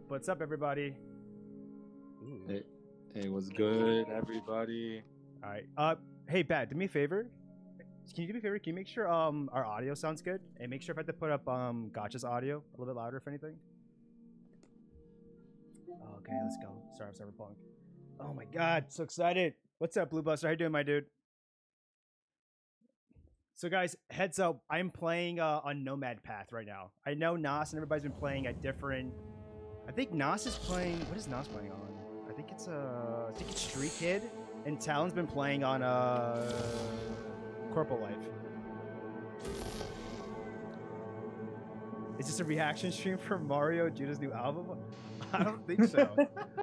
What's up, everybody? Hey, what's good, everybody? All right. Hey, Bat, do me a favor. Can you do me a favor? Can you make sure our audio sounds good, and make sure if I have to put up Gotcha's audio a little bit louder, if anything. Okay, let's go. Sorry, Cyberpunk. Oh my God, so excited! What's up, Blue Buster? How you doing, my dude? So guys, heads up, I'm playing on Nomad path right now. I know Nas and everybody's been playing a different. I think Nas is playing. What is Nas playing on? I think it's Street Kid, and Talon's been playing on Corporal Life. Is this a reaction stream for Mario Judah's new album? I don't think so.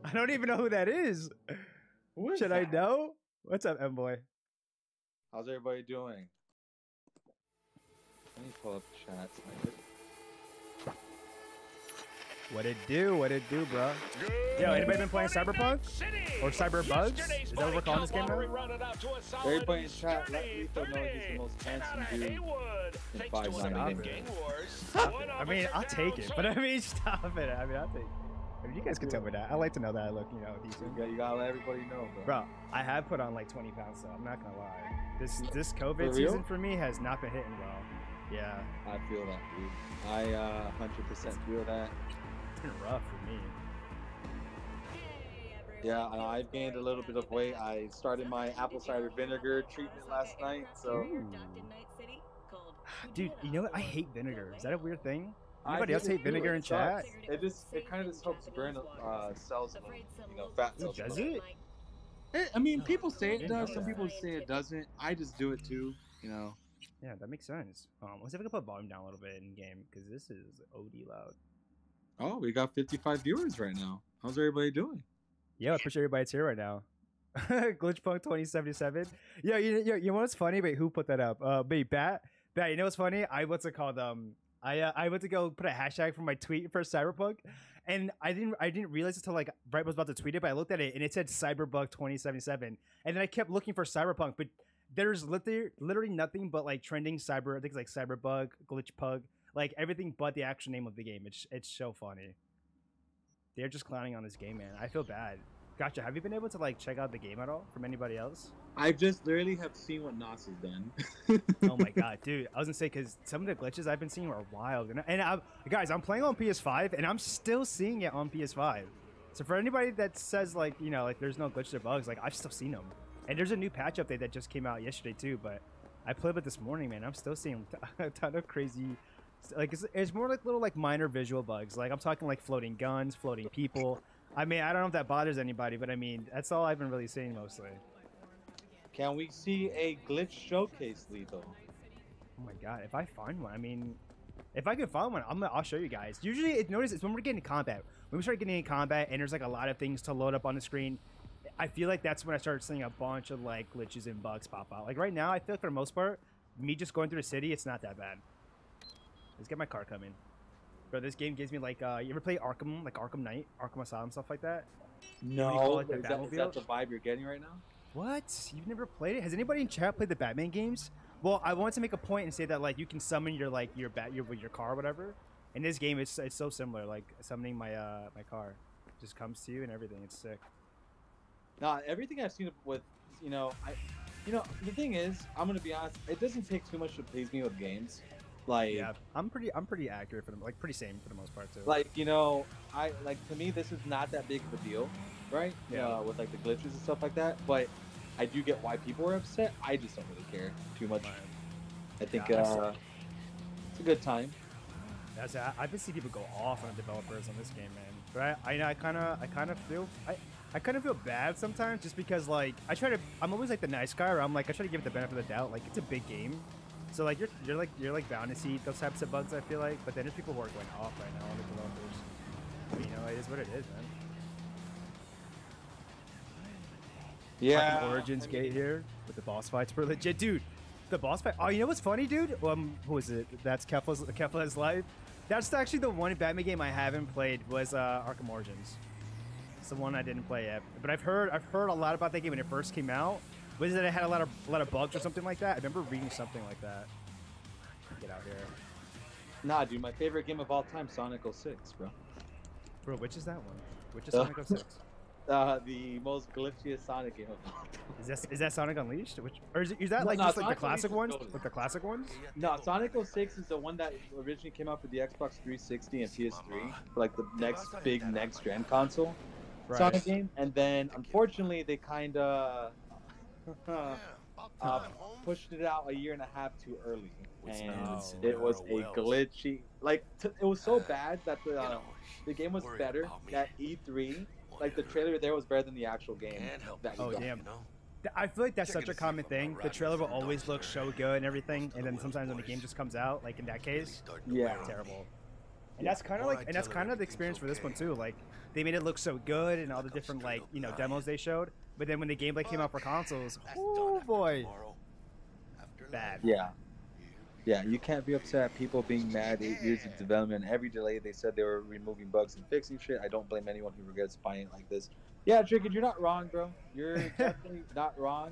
I don't even know who that is. Should I know? What's up, M-Boy? How's everybody doing? Let me pull up the chat. What it do, bro? Yo, anybody been playing Cyberpunk? Or Cyberbugs? Is that what we're calling this game now? Everybody in chat, let Lethal know he's the most handsome dude in 5 games. I mean, I'll take it, but I mean, stop it. I mean, I'll take it. I mean, you guys can tell me that. I like to know that I look, decent. You gotta let everybody know, bro. Bro, I have put on like 20 pounds, so I'm not gonna lie. This COVID season for me has not been hitting well. Yeah. I feel that, dude. I 100% feel that. It's been rough for me. Yeah, I've gained a little bit of weight. I started my apple cider vinegar treatment last night, so. Dude, you know what? I hate vinegar. Is that a weird thing? Anybody else hate vinegar in chat? It kind of just helps burn cells, fat cells. Does it? I mean, people say it does. Some people say it doesn't. I just do it too, Yeah, that makes sense. Let's see if I can put volume down a little bit in game, because this is OD loud. Oh, we got 55 viewers right now. How's everybody doing? Yeah, I appreciate everybody's here right now. Glitchpunk 2077. Yeah, you know what's funny? Wait, who put that up? Wait, Bat, you know what's funny? I went to go put a hashtag for my tweet for Cyberpunk, and I didn't realize until like right when I was about to tweet it, but I looked at it and it said Cyberpunk 2077, and then I kept looking for Cyberpunk, but there's literally nothing but like trending cyber things like Cyberbug, Glitchpug, like everything but the actual name of the game. It's so funny. They're just clowning on this game, man. I feel bad. Gotcha. Have you been able to like check out the game at all from anybody else? I just literally have seen what Nas has done. Oh my God, dude! I was gonna say because some of the glitches I've been seeing are wild, guys, I'm playing on PS5 and I'm still seeing it on PS5. So for anybody that says like like there's no glitches or bugs, like I've still seen them. And there's a new patch update that just came out yesterday too, but I played it this morning, man. I'm still seeing a ton of crazy, like it's more like little like minor visual bugs. Like I'm talking like floating guns, floating people. I mean, I don't know if that bothers anybody, but I mean, that's all I've been really seeing mostly. Can we see a glitch showcase, Lethal? Oh my God, if I find one, I mean, if I can find one, I'll show you guys. Usually, notice it's when we're getting combat. When we start getting in combat and there's like a lot of things to load up on the screen, I feel like that's when I start seeing a bunch of like glitches and bugs pop out. Like right now, I feel like for the most part, me just going through the city, it's not that bad. Let's get my car coming. Bro, this game gives me like, you ever play Arkham, like Arkham Knight, Arkham Asylum, stuff like that? No, is that the vibe you're getting right now? What? You've never played it? Has anybody in chat played the Batman games? Well, I wanted to make a point and say that like you can summon your like your car or whatever. In this game, it's so similar. Like summoning my my car, just comes to you and everything. It's sick. Nah, everything I've seen with the thing is, I'm gonna be honest. It doesn't take too much to please me with games. Like yeah, I'm pretty accurate for them. Like pretty same for the most part too. Like to me this is not that big of a deal, right? Yeah. With like the glitches and stuff like that, but I do get why people are upset. I just don't really care too much. Right. I think it's a good time. I've been seeing people go off on developers on this game, man. But I kind of feel bad sometimes just because like I'm always like the nice guy, or I try to give it the benefit of the doubt. Like it's a big game, so like you're bound to see those types of bugs. I feel like, but then there's people who are going off right now on the developers. But, it is what it is, man. Yeah. Fucking Origins gate here with the boss fights were legit, dude. The boss fight. Oh, you know what's funny, dude? Who is it? That's Kefla's Life. That's actually the one Batman game I haven't played. Was Arkham Origins. It's the one I didn't play yet. But I've heard a lot about that game when it first came out. Was it had a lot of bugs or something like that? I remember reading something like that. Get out here. Nah, dude, my favorite game of all time, Sonic 06, bro. Bro, which is that one? Which is Sonic 06? The most glitchiest Sonic game of all time. Is that Sonic Unleashed? Is that like just like the classic ones? Like the classic ones? No, Sonic 06 is the one that originally came out for the Xbox 360 and PS3, for like the next big next-gen console Sonic game. And then, unfortunately, they kind of pushed it out a year and a half too early. And it was a glitchy, like it was so bad that the game was better at E3. Like the trailer there was better than the actual game. Oh damn! I feel like that's such a common thing. The trailer will always look so good and everything, and then sometimes when the game just comes out, like in that case, yeah, terrible. And that's kind of like, and that's kind of the experience for this one too. Like they made it look so good and all the different like demos they showed, but then when the gameplay came out for consoles, oh boy, bad. Yeah. Yeah, you can't be upset at people being mad 8 years of development. Every delay they said they were removing bugs and fixing shit. I don't blame anyone who regrets buying it like this. Yeah, Tricky, you're not wrong, bro. You're definitely not wrong.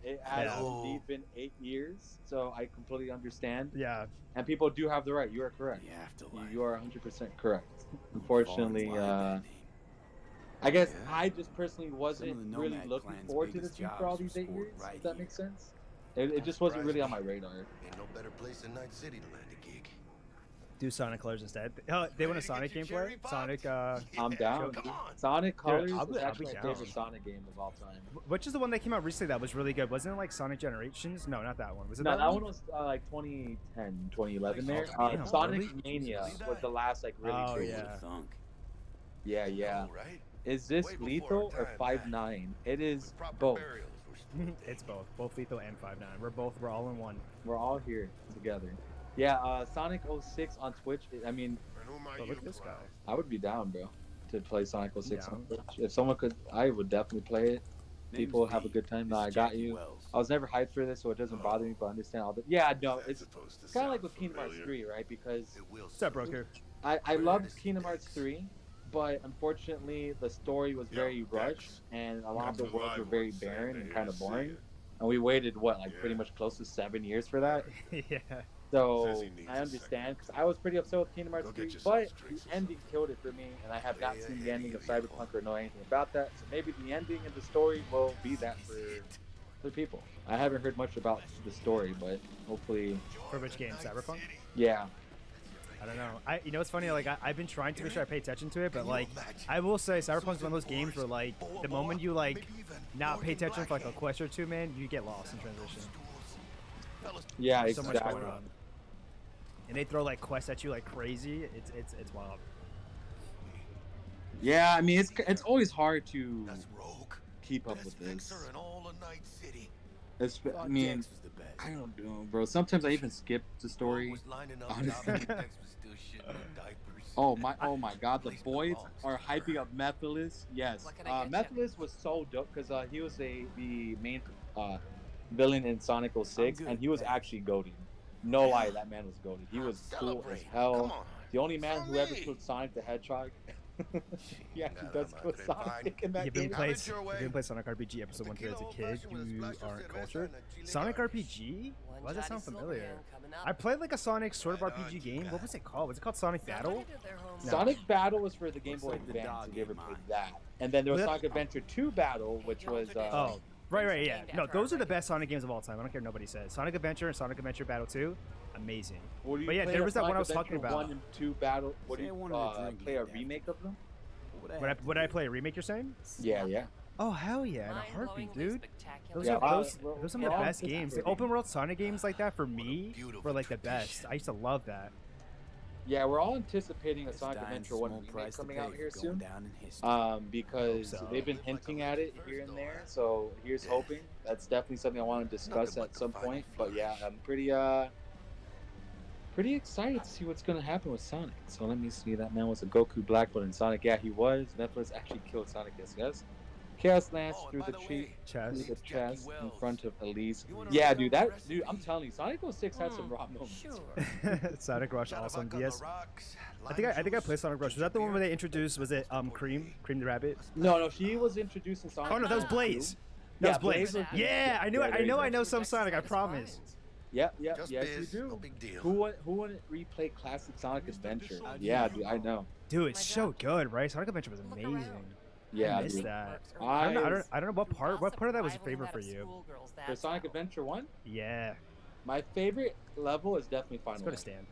It has indeed been 8 years, so I completely understand. Yeah. And people do have the right. You are correct. You are 100% correct. Unfortunately, I guess I just personally wasn't really looking forward to this game for all these 8 years, if that makes sense. It just wasn't really on my radar. Ain't no better place than Night City to land a gig. Do Sonic Colors instead. They want a Sonic gameplay? Sonic, I'm down. Sonic Colors is actually my favorite Sonic game of all time. Which is the one that came out recently that was really good? Wasn't it like Sonic Generations? No, not that one. Was it no, that one was like 2010, 2011 there. Damn, Sonic really? Mania was the last like really cool. Yeah. Is this Lethal or 5'9"? It is both. It's both Lethal and 5'9". We're all in one. We're all here together. Yeah, Sonic 06 on Twitch. I mean, look at this guy. I would be down, bro, to play Sonic 06 on Twitch. If someone could, I would definitely play it. People have a good time. Nah, I got you. I was never hyped for this, so it doesn't bother me, but I understand all the. Yeah, no, it's kind of like with Kingdom Hearts 3, right? Because what's up, Broker? I loved Kingdom Hearts 3. But unfortunately, the story was very rushed, and a lot of the worlds were very barren and kind of boring. And we waited, pretty much close to 7 years for that. Yeah. So I understand, because I was pretty upset with Kingdom Hearts 3, but the ending killed it for me, and I have not seen the ending of Cyberpunk or know anything about that. So maybe the ending of the story will be that for people. I haven't heard much about the story, but hopefully. For which game? Cyberpunk? Yeah. I don't know. You know what's funny? Like I've been trying to make sure I pay attention to it, but like I will say, Cyberpunk's one of those games where like the moment you like not pay attention for like a quest or two, man, you get lost in transition. Yeah, so much going on. And they throw like quests at you like crazy. It's wild. Yeah, I mean it's always hard to keep up with this. I mean, I don't know, bro. Sometimes I even skip the story. Honestly. Oh my God! The boys are hyping up Mephiles. Yes, Mephiles was so dope because he was the main villain in Sonic 06, and he was actually goated. No lie, that man was goated. He was cool as hell. The only man who ever killed Sonic the Hedgehog. He actually does kill Sonic in that game. You didn't play Sonic RPG Episode 1 as a kid. You aren't cultured. Sonic RPG? Why does that sound familiar? I played like a Sonic sort of RPG game. What was it called? Was it called Sonic Battle? No. Sonic Battle was for the Game Boy Advance, if you ever played that. And then there was Sonic Adventure 2 Battle, which was... Right, yeah. No, those are the best Sonic games of all time. I don't care what nobody says. Sonic Adventure and Sonic Adventure Battle 2, amazing. But yeah, there was that one I was talking about. 1 and 2 Battle. What do you play a remake of them? Would I play a remake, you're saying? Yeah. Oh, hell yeah, in a heartbeat, dude. Those are some of the best games. The open world Sonic games like that, for me, were like the best. I used to love that. Yeah, we're all anticipating a Sonic Adventure 1 remake coming out here soon. Because they've been hinting at it here and there, so here's hoping. That's definitely something I want to discuss at some point. But yeah, I'm pretty excited to see what's going to happen with Sonic. So let me see. That man was a Goku Black Belt in Sonic. Yeah, he was. Netflix actually killed Sonic, yes. Chaos Lance through by the the cheek, way, Chest. through the chest in Wells. front of Elise. You wanna Yeah, run dude, down that the rest? dude, I'm telling you, Sonic 06 had some raw moments. Sure. Sonic Rush awesome. Cyberpunk on DS. the rocks, I think I lime played juice, Sonic Rush. Was ginger that the one where beer, they introduced? Was it Cream the Rabbit? No, she was introduced in Sonic. Oh no, that was 2. Blaze. That Yeah, was Blaze. Blaze was- Yeah, I knew. Yeah, I there you know. go. I know some Sonic. I promise. Yep, yep, Just yes, biz, you no do. big deal. Who wouldn't replay classic Sonic Adventure? Yeah, dude, I know. Dude, it's so good, right? Sonic Adventure was Look amazing. around. Yeah, I missed dude. that. I I don't know what part of that was your favorite for you. For Sonic Adventure 1, Yeah, my favorite level is definitely let's Final go to Egg. Stan.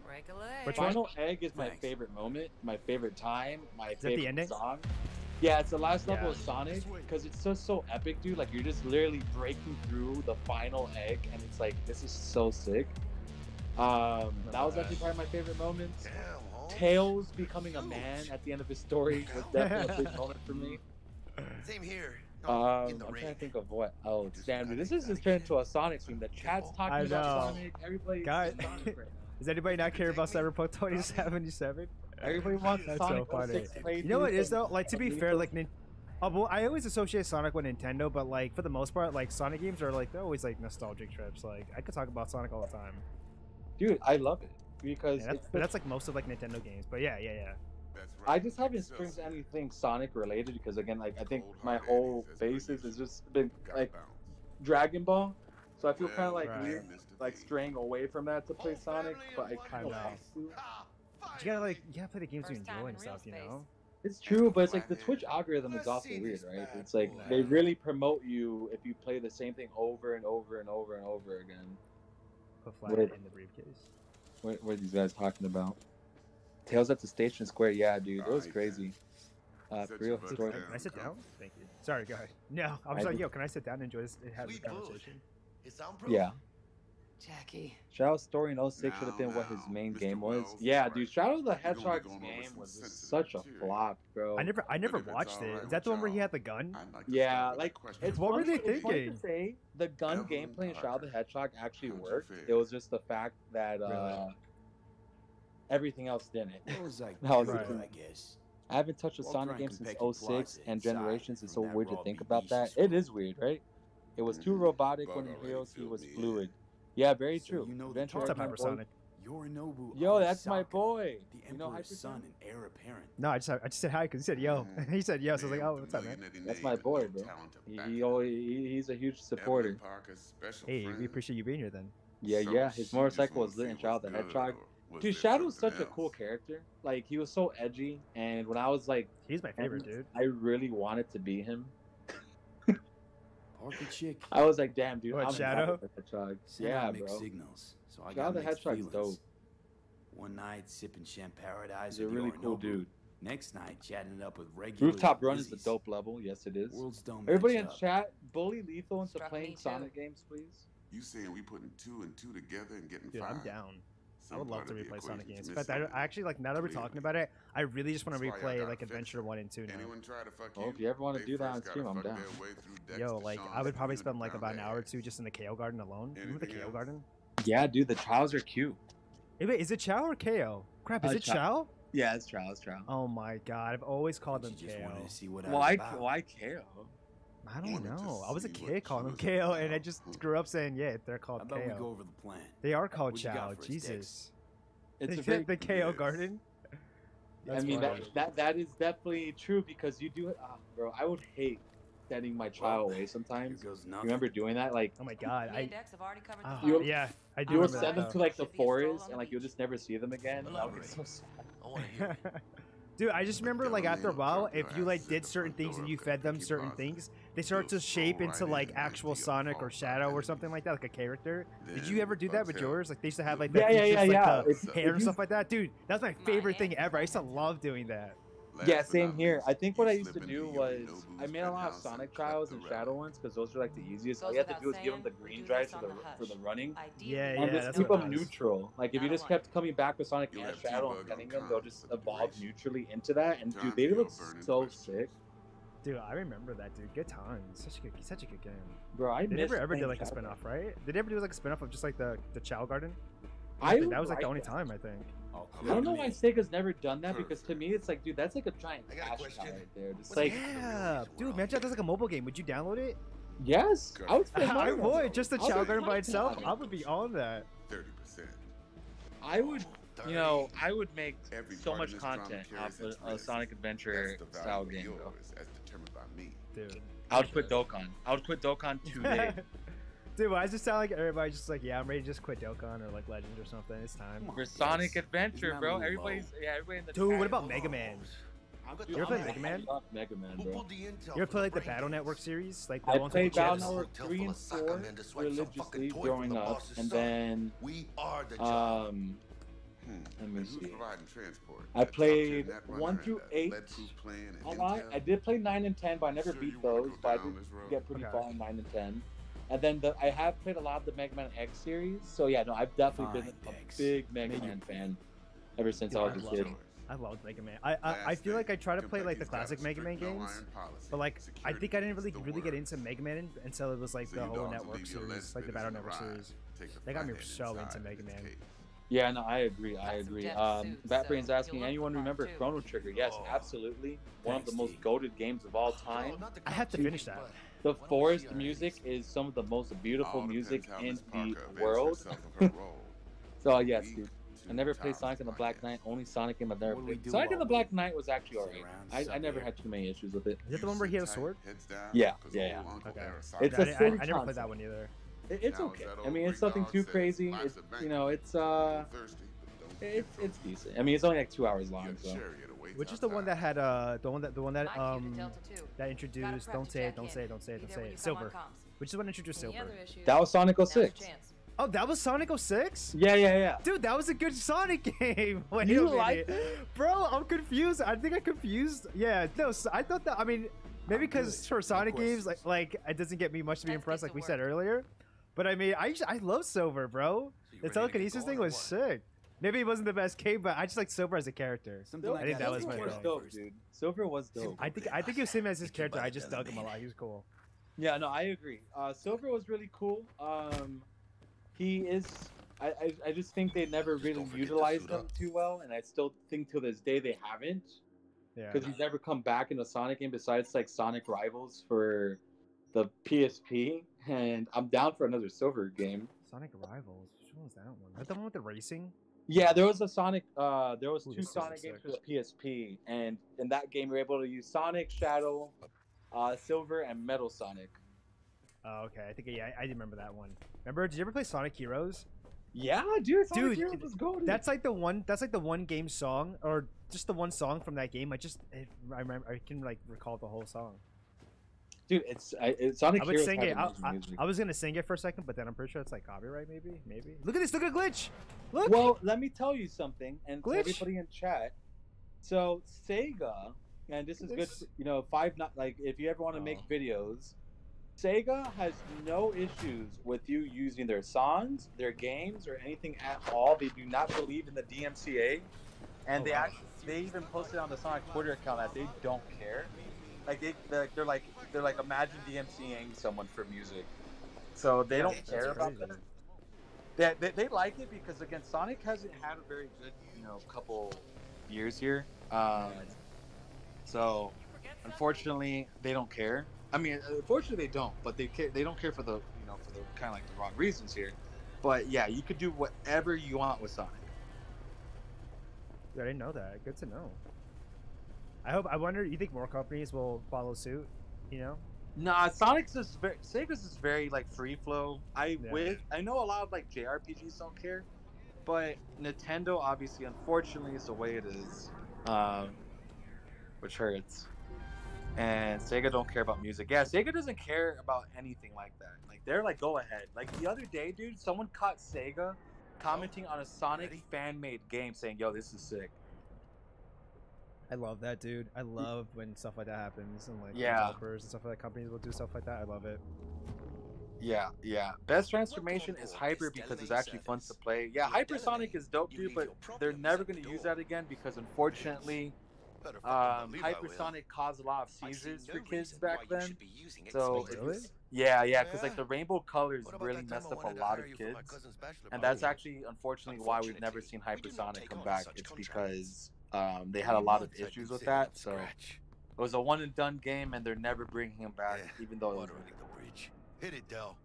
Break a leg. Which one? Final Egg is my Thanks. favorite moment, my favorite time, my that the favorite ending? song. Yeah, it's the last level Yeah. of Sonic because it's so epic, dude. Like you're just literally breaking through the final egg, and it's like this is so sick. That was actually probably my favorite moments. Damn, Holmes. Tails becoming a man at the end of his story was definitely a big moment for me. Same here. No, in I'm the trying rain. to think of what else. Damn, dude, this is just turned into a Sonic stream. The chat's I talking about know. Sonic. Everybody's Guys- Sonic right now. Does anybody not care about Cyberpunk 2077? Everybody wants That's Sonic so funny. 06 playthrough You know what it is from- though? Like to be from fair, Lethal. like well, I always associate Sonic with Nintendo, but like for the most part, like Sonic games are like they're always like nostalgic trips. Like I could talk about Sonic all the time. Dude, I love it because Yeah, but that's like most of like Nintendo games. But yeah. I just haven't experienced anything Sonic related because again, like I think my whole basis has just been like Dragon Ball, so I feel kind of like Right. weird, like straying away from that to play Sonic, but I kind of know. want to. But you gotta play the games you First time enjoy in and real stuff, you space. know. It's true, but it's like the Twitch algorithm is also weird, right? It's like they really promote you if you play the same thing over and over and over and over again. Put flat Wait. in the briefcase. What are these guys talking about? Tails at the Station Square, yeah, dude, it was crazy. For real story. Can I sit down? Thank you. Sorry, go ahead. No, I'm I just like, do- yo, can I sit down and enjoy this? Have this Sweet bull. conversation. It's soundproof. Yeah. Jackie. Shadow's story in 06 should have been what his main game was. Yeah, dude, Shadow the Hedgehog's game was just such a flop, bro. I never watched it. Is that the one where he had the gun? Yeah, like it's What were funny- they it's funny to thinking? say the gun gameplay in Shadow the Hedgehog actually worked. It was just the fact that Really? everything else didn't. What was I That was the good, thing. I guess. I haven't touched a Walter Sonic and game since Pecky 06 Plaza and inside Generations. It's so from that weird to raw think beef about that. school. It is weird, right? It was too robotic when in Heroes he was fluid. Yeah, very true. you know the Adventure What's up, Target Airplane Hypersonic? Yorinobu Yo, that's my Arisaka, boy. The You know Emperor's Hypersonic? son and heir apparent. No, I just said hi because he said yo. He said yo, so I was like, oh, what's up, man? That's my boy, bro. He's a huge supporter. Hey, we appreciate you being here then. Yeah. His motorcycle was lit in Shadow the Hedgehog. Dude, Shadow's such a cool character. Like, he was so edgy, and when I was like, He's my favorite dude. I really wanted to be him. Parker chick. I was like, damn, dude, What, I'm Shadow? the Hedgehog. Sent Yeah, out mixed bro. signals, so I Shadow got the mixed Hedgehog's feelings. dope. One night sipping Champ Paradise He's a with really cool Yorinobu. dude. Next night chatting it up with regular Rooftop Run is the Lizzies. dope level. Yes, it is. Worlds don't Everybody match in up. chat, bully Lethal into Struck playing me too. Sonic games, please. You saying we putting 2 and 2 together and getting Dude, 5? I'm down. I Some would love part to of the replay Sonic equation's games. In fact, missing. I actually like now that we're talking about it, I really just want to That's why y'all replay gotta like fix Adventure it. 1 and 2 now. Anyone try to fuck Well, if you ever wanna they do that on first gotta stream, I'm fuck down. their way through Dexter Yo, like I Sean's would probably 300 spend like about an pound hour or ass. two just in the KO Garden alone. Remember the Anything KO else? Garden? Yeah, dude, the trials are cute. Hey, wait, is it Chow or KO? Crap, is it Chow. Chow? Yeah, it's trials, trial. Oh my god, I've always called them She just KO. wanted to see what I was about. Why KO? I don't Wanted to know. I was a see kid what calling she them was KO, and I about. just grew up saying, yeah, they're How called about we go KO. over the plan? They are called What you got Chow. for us, Jesus. It's a very, the KO Yes. Garden? I That's mean, funny. that is definitely true because you do it, bro. I would hate sending my child away sometimes. Here goes You nothing. remember doing that? Like, Oh my god. Me and Dex have already covered the You- file. Yeah, I do you would remember send them that, to like the Should be a stroll forest on and the like you'll beach. just never see them again. That would be Elaborate. so sad. I want to hear it. though. Dude, I just remember like after a while, if you like did Ass certain at the things and front you door, fed them keep certain positive. things, they start to You'll shape stroll into right like in and actual be a Sonic or fall Shadow or back something like that, like a character. Did Then you ever do that with until- yours? Like they used to have like Yeah, the yeah, features, yeah, like yeah. the If- hair if and you- stuff like that. Dude, that's my favorite My thing hand ever. I used to was love doing that. Yeah, Last but same not here. least, I think what I you used to slip do into was Yorinobu's I made a lot of penthouse Sonic and cut trials the and rap. Shadow ones because those were like the easiest. All Goes you have to without do is give them the saying, green we do drives this for on the the for the hush. running. Yeah, And yeah, just that's keep what them it was. neutral. Like if you Not just a kept coming back with Sonic You'll and have Shadow T-Bug and cutting on them, they'll comms just for the evolve duration. neutrally into that. And Time dude, they for look your burning so question. sick, Dude, I remember that, dude. Good times. Such a good game. bro. I They miss never ever did playing like a Shadow. spin-off, right? They never do like a spin-off of just like the Chow Garden. I That was like like the only that. time I think. I don't know why Sega's never done that, because to me it's like, dude, that's like a giant I got a cash question. cow right there. Just What's like, the real Yeah, reason we're dude, all imagine here? that's like a mobile game. Would you download it? yes, I would spend money I on would. it. Just the I'll Chow spend Garden by money itself, on I it. would be on that. 30%. I would, you know, I would make Every so part of much this drama content carries off its a risk. Sonic Adventure That's the style value of game. Though. yours, as determined by me. Dude. I would quit Dokkan. I would quit Dokkan today. Dude, why does it sound like everybody's just like, yeah, I'm ready to just quit Dokkan or like Legends or something? It's time. For Sonic Yes. Adventure, Isn't that a bro. little Everybody's low? everybody in the Dude, chat. what about Mega Man? Dude, You ever I'm play not- Mega Man? I love Mega Man, Who bro. pulled the intel You ever from play like the brain Battle dance? Network series? Like the I ones played with the Battle chips? Network Hotel 3 full and of soccer 4 men to swipe some religiously fucking toy growing from the up, boss's and son. then We are the job. let me And who's see. providing transport? I That played top-tier net 1 runner through and 8 lead-proof plan and a lot. intel? I did play 9 and 10, but I never Sure beat you wanna those. go But I down did this road? get pretty Okay. far in 9 and 10. And then I have played a lot of the Mega Man X series. So yeah, no, I've definitely been Fine, a Dex. big Mega Man fan ever since I Dude, was a I kid. love I love Mega Man. I feel like I try to play like the classic Mega Man games, but like I think I didn't really get into Mega Man until it was like the whole Network series, like the Battle Network series. They got me so into Mega Man. Yeah, no, I agree. I Got some agree. depth suits, Batbrain's so asking, you'll look anyone the part, remember too. Chrono Trigger? Yes, Oh. absolutely. One of the Thanks, most Steve. goated games of all time. I have to finish that. The forest music is some of the most beautiful music in the world. So yes, dude. I never played Sonic and the Black Knight. Only Sonic game I've never What do we played. do Sonic and the while we Black Knight was actually alright. sit I never around had too many issues with it. Is it the one where he had a sword? Yeah, yeah. Okay. It's I a silly never played concept. that one either. It's okay. I mean, it's nothing too crazy. It's, you know, it's decent. I mean, it's only like 2 hours long, so. Which is the one that had the one that My cue to Delta 2. that introduced Gotta prep don't to say it, check don't in. say it, don't say it, Be don't there say when it. you come Silver. on comms. Which is what introduced Any Silver. other issues, That was Sonic now's your 06. chance. Oh, that was Sonic 06? Yeah, yeah, yeah. Dude, that was a good Sonic game. Wait You a minute. liked it? Bro, I'm confused. I think I confused. Yeah, no, I thought that. I mean, maybe because for Sonic games, like it doesn't get me much to be That's impressed, piece like we of said work. earlier. But I mean, I love Silver, bro. you The ready to get telekinesis thing going or was what? sick. Maybe it wasn't the best game, but I just like Silver as a character. Something I like think that was Silver my was thing. dope, dude. Silver was dope. I think it was him as his character. I just dug him a lot. He was cool. Yeah, no, I agree. Silver was really cool. He is. I just think they never Just really don't forget to utilized suit him up. too well, and I still think to this day they haven't, Yeah. because he's never come back in a Sonic game besides like Sonic Rivals for the PSP, and I'm down for another Silver game. Sonic Rivals. Which one was that one? Is that the one with the racing? Yeah, there was a Sonic. There was Ooh, two this Sonic isn't games for the PSP, and in that game you're able to use Sonic, Shadow, Silver, and Metal Sonic. Oh, okay. I think I remember that one. Remember? Did you ever play Sonic Heroes? Yeah, dude, Sonic Dude, Heroes was golden. That's like the one. That's like the one game song, or just the one song from that game. I remember. I can like recall the whole song. Dude, Sonic I would Heroes sing had it. amazing music. I was gonna sing it for a second, but then I'm pretty sure it's like copyright. Maybe. Look at this. Look at glitch. Look. Well, let me tell you something, and to Glitch. everybody in chat. So Sega, and this is good. This- For, you know, like if you ever want to make Oh. videos, Sega has no issues with you using their songs, their games, or anything at all. They do not believe in the DMCA, and Oh, wow. they even posted on the Sonic Twitter account that they don't care. Like they're like imagine DMCAing someone for music, so they don't That's care about crazy. that. Yeah, they like it because again, Sonic hasn't had a very good couple years here. So unfortunately, they don't care. I mean, unfortunately, they don't, but they care. They don't care for the for the kind of like the wrong reasons here. But yeah, you could do whatever you want with Sonic. I didn't know that. Good to know. I wonder. You think more companies will follow suit? You know? Nah, Sega's is very like free flow. I know a lot of like JRPGs don't care, but Nintendo obviously, unfortunately, is the way it is, which hurts. And Sega don't care about music. Yeah, Sega doesn't care about anything like that. Like they're like, go ahead. Like the other day, dude, someone caught Sega commenting on a Sonic fan-made game, saying, "Yo, this is sick." I love that, dude. I love when stuff like that happens, and like Yeah. developers and stuff like that. Companies will do stuff like that. I love it. Yeah, yeah. Best transformation is Hyper because it's actually fun to play. Yeah, Hypersonic is dope, dude, but they're never going to use that again because unfortunately, Better fucking believe I will. hypersonic caused a lot of I see seizures no for kids reason why back you then. should be using it. So Speak to Really? us. yeah, because Yeah. like the rainbow colors What about really that time messed I up a wanted to lot hire of you for my kids, cousin's bachelor and that's party? actually unfortunately why we've never seen Unfortunately, we did not hypersonic take come on back. such It's contracts. because they had a lot of issues with that. So it Scratch. was a one and done game, and they're never bringing him back, Yeah, even though it was water under the bridge. Hit it, Del.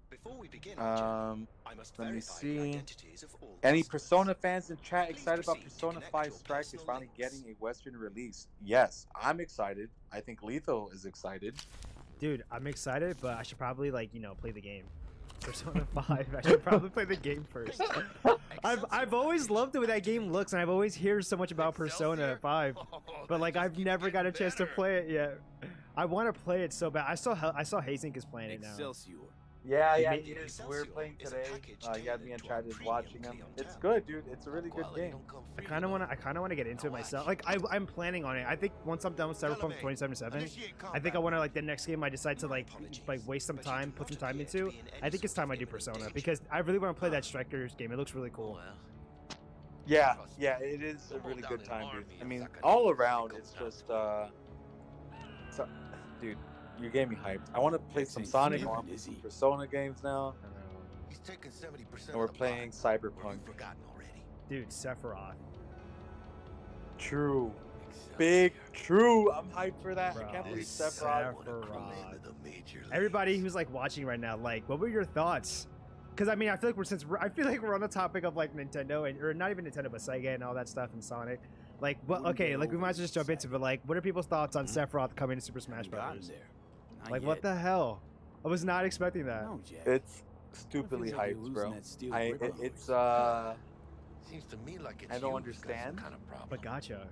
Before we begin, I must let me verify the see. identities of all Any customers. Persona fans in chat Please excited about proceed to Persona connect 5 your Strike is personal finally links. getting a Western release? Yes, I'm excited. I think Lethal is excited. Dude, I'm excited, but I should probably play the game. Persona 5. I should probably play the game first. I've always loved the way that game looks, and I've always heard so much about Persona 5, but like I've never got a chance to play it yet. I want to play it so bad. I saw Hazink is playing it now. Excelsior. Yeah, You yeah, made- he is. Excelsior We're playing is a today. package You had me tailored and to Chad a is premium watching him. It's clientele. good, dude. It's a really good Quality game. don't come I free, kind of man. want to get into it Now myself. watch. Like I'm planning on it. I think once I'm done with Cyberpunk 2077, I think I want to the next game I decide to like waste some time, put some time into. I think it's time I do Persona because I really want to play that Strikers game. It looks really cool. Yeah, it is a really good time, dude. I mean, all around, it's just, so, dude, you gave me hyped. I want to play some Sonic, I want to play some Persona games now, I know. He's taking 70% and we're of the playing pie. Cyberpunk. Or you've forgotten already. Dude, Sephiroth. True. Big true. I'm hyped for that. Bro, I can't believe it's Sephiroth. Sephiroth. The major Everybody leagues. who's like watching right now, like, what were your thoughts? Because I mean, I feel like we're on the topic of like Nintendo or not even Nintendo, but Sega and all that stuff and Sonic. Like, well, okay, like we might as well just jump into it. But like, what are people's thoughts on Sephiroth coming to Super Smash Bros? Like, what the hell? I was not expecting that. It's stupidly hyped, bro. It's Seems to me like it's I don't you who's got some understand. kind of problem. But gotcha.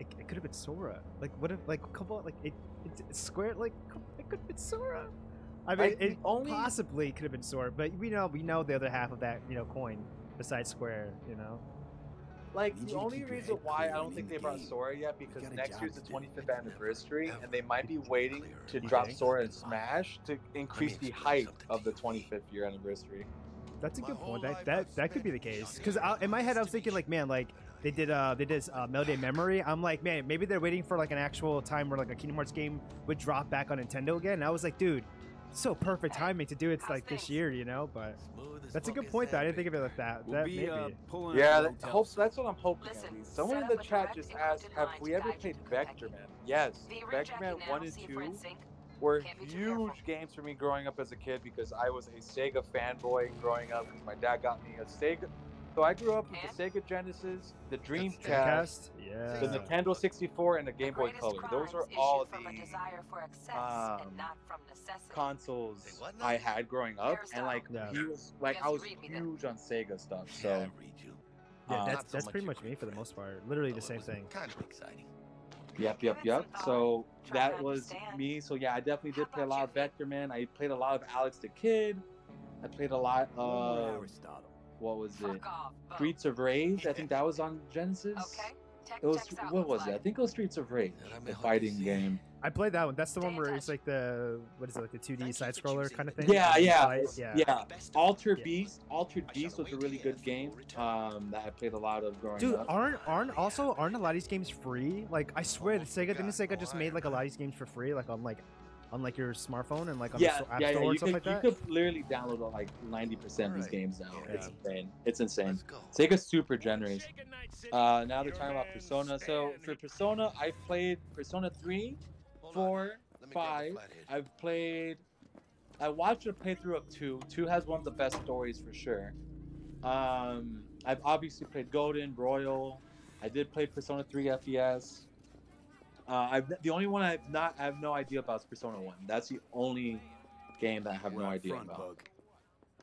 It could have been Sora. Like, what if like come on, like it's Square, like it could have been Sora. I mean, Like, the it only- possibly could have been Sora, but we know the other half of that coin besides Square. like Need the you to only keep your reason head why clear I don't in think the they brought game. Sora yet because got a next job year's the to do. 25th anniversary Ever and they might be waiting to clear. drop think? Sora in Smash to increase the explain hype something of to the you, 25th year anniversary. That's a My good whole point. life That I've that could be the spent case. young Because and in my head I was to be thinking like, man, like they did Melody Memory. I'm like, man, maybe they're waiting for like an actual time where like a Kingdom Hearts game would drop back on Nintendo again. And I was like, dude, so perfect timing to do it like this year, But Smooth as that's a good fucking point though. I didn't sandpaper. think of it like that. We'll That be maybe. pulling Yeah, out that, hotel hope, soon. that's what I'm hoping Listen, at least. Someone set in up the a chat direct just encrypted asked, have line we to ever guide you played to the Vector package. Man? Yes, V, recheck Vector Man it now, 1 and see if we're 2 in sync. were Can't be too huge careful. games for me growing up as a kid because I was a Sega fanboy growing up because my dad got me a Sega. So I grew up with the Sega Genesis, the Dreamcast, Dreamcast? Yeah. the Nintendo 64, and the Game Boy Greatest Color. Those are crimes all issue from a the desire for excess and not from necessity. consoles Say what now? I had growing up, and like Yeah. he was like Guess I you was read me then. huge on Sega stuff. Yeah, So I read you. Yeah, Not that's so much pretty your much me great for the friend. most part. Literally the Although same it was thing. Kind of exciting. yep. Give it some thought. So Try that to was understand. me. So yeah, I definitely How did play a about lot you, of Vic? Vector Man. I played a lot of Alex the Kid. I played a lot of Aristotle. what was it? Fuck off, Bo. Streets of Rage. I think that was on Genesis. Okay. Tech It was checks out, what looks was it? I like. think it was Streets of Rage, Yeah, I the mean, fighting hope you see. game. I played that one. That's the Stay one in where it's touch. like the what is it, like the 2D Thank you side for scroller choosing kind of the thing. Yeah, You yeah, fight, yeah. Altered Yeah. Beast. Altered Beast was a really good game. That I played a lot of growing Dude, up. aren't a lot of these games free? Like I swear, Sega just made like a lot of these games for free, like on like your smartphone and like on the App Store and You stuff could, like you that. could literally download like 90% of these Alright. games now. Yeah. It's insane. It's insane. Let's go. Sega's super generous. Now they're talking about Persona. So for Persona, I played Persona 3, Hold on. 4, Let me grab the 5. flathead. I watched a playthrough of 2. 2 has one of the best stories for sure. I've obviously played Golden, Royal. I did play Persona 3 FES. The only one I have no idea about is Persona 1. That's the only game that I have no idea Front about. bug.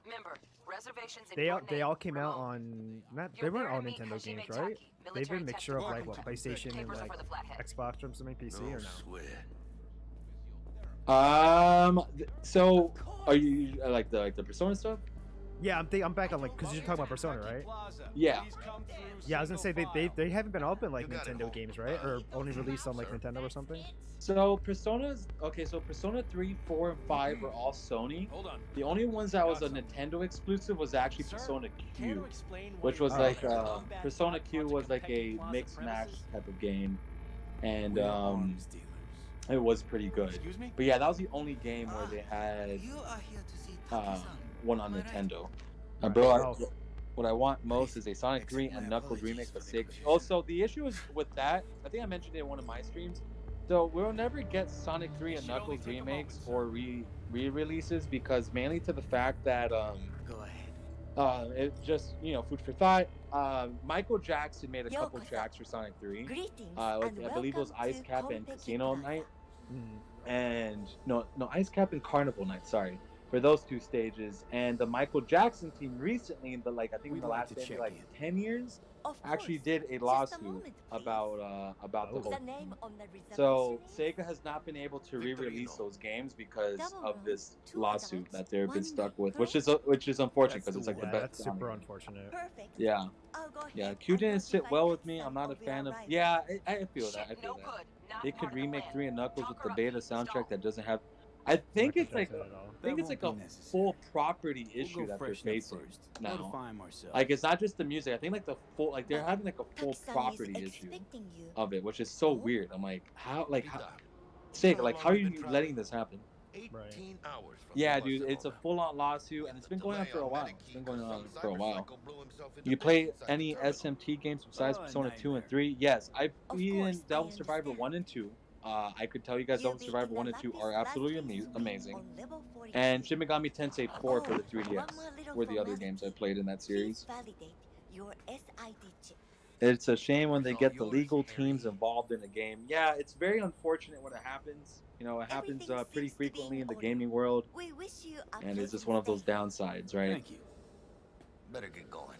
Remember, reservations in They your all name, came out Ramon. on they You're weren't all there to meet Nintendo Hajime games, right? Taki, They've military been a mixture of like technical what PlayStation and Papers are like for the flathead. Xbox or something, PC or no? Swear. So are you like the Persona stuff? Yeah, I'm back on like because you're talking about Persona, right? Yeah. Yeah, I was gonna say they haven't been open like You got it. Nintendo games, right? Or only released on like Sir. Nintendo or something. So Persona's okay. So Persona 3, 4, and 5 were all Sony. Hold on. The only ones that was a Nintendo exclusive was actually Persona Care to Q, explain why which your was Oh, like combat Persona Q wants to was like a competitive plaza mixed match premises? type of game. and it was pretty good. Excuse me? But yeah, that was the only game where they had You are here to see one on Nintendo. Right. Bro, what I want most is a Sonic 3 and Knuckles remake for Sega. Also, the issue is with that, I think I mentioned it in one of my streams, so we'll never get Sonic 3 and Knuckles remakes or re-releases because mainly to the fact that Go ahead. it just, you know, food for thought. Michael Jackson made a couple tracks for Sonic 3. Greetings, I believe it was Ice Cap and Casino Night. And no, Ice Cap and Carnival Night, sorry. For those two stages. And the Michael Jackson team recently, in the I think in the last maybe 10 years, actually did a lawsuit about the whole thing. So Sega has not been able to re-release those games because of this lawsuit that they've been stuck with, which is unfortunate because it's like the best. That's super unfortunate. Yeah, yeah. Q didn't sit well with me. I'm not a fan of. Yeah, I feel that. I feel that. They could remake 3 and Knuckles with the beta soundtrack that doesn't have. I think it's like a full property issue that they're facing now. Like it's not just the music. I think like the full they're having like a full property issue of it, which is so weird. I'm like, how Sega, like how are you letting this happen? 18 hours from Yeah, dude, it's a full-on lawsuit, and it's been going on for a while. You play any SMT games besides Persona 2 and 3? Yes, I've beaten Devil Survivor 1 and 2. I could tell you guys Devil Survivor 1 and 2 are absolutely amazing. And Shin Megami Tensei 4 for the 3DS were the other games I played in that series. It's a shame when they get the legal teams involved in a game. Yeah, it's very unfortunate when it happens. You know, it happens pretty frequently in the gaming world. And it's just one of those downsides, right? Thank you. Better get going.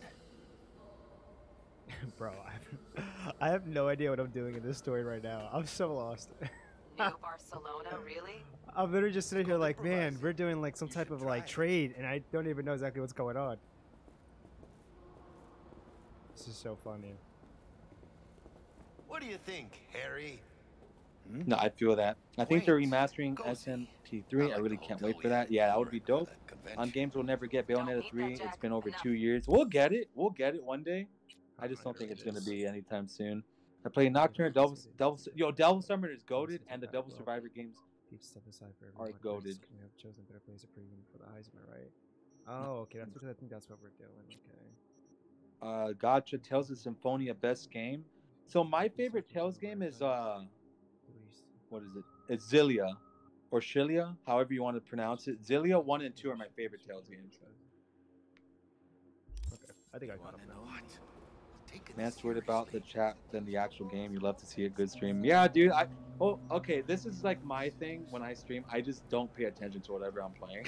Bro, I have no idea what I'm doing in this story right now. I'm so lost. New Barcelona, really? I'm literally just sitting here like, man, we're doing like some type of like trade, and I don't even know exactly what's going on. This is so funny. What do you think, Harry? No, I feel that. I think they're remastering SMT3. I really can't wait for that. Yeah, that would be dope. On games we'll never get Bayonetta 3. It's been over 2 years. We'll get it. We'll get it one day. I just don't think it's going to be anytime soon. I play Nocturne, Devil Summoner is goated, and the Devil Survivor games are goated. We have chosen better place to premium for the Heisman, right? Oh, okay. That's because I think that's what we're doing. Okay. Gotcha. Tales of Symphonia best game. So my favorite Tales game is what is it? It's Zillia or Shilia, however you want to pronounce it. Zillia 1 and 2 are my favorite Tales games. Okay, I think I got them now. Man's worried about the chat than the actual game. You love to see a good stream. Yeah, dude. Okay. This is like my thing when I stream. I just don't pay attention to whatever I'm playing.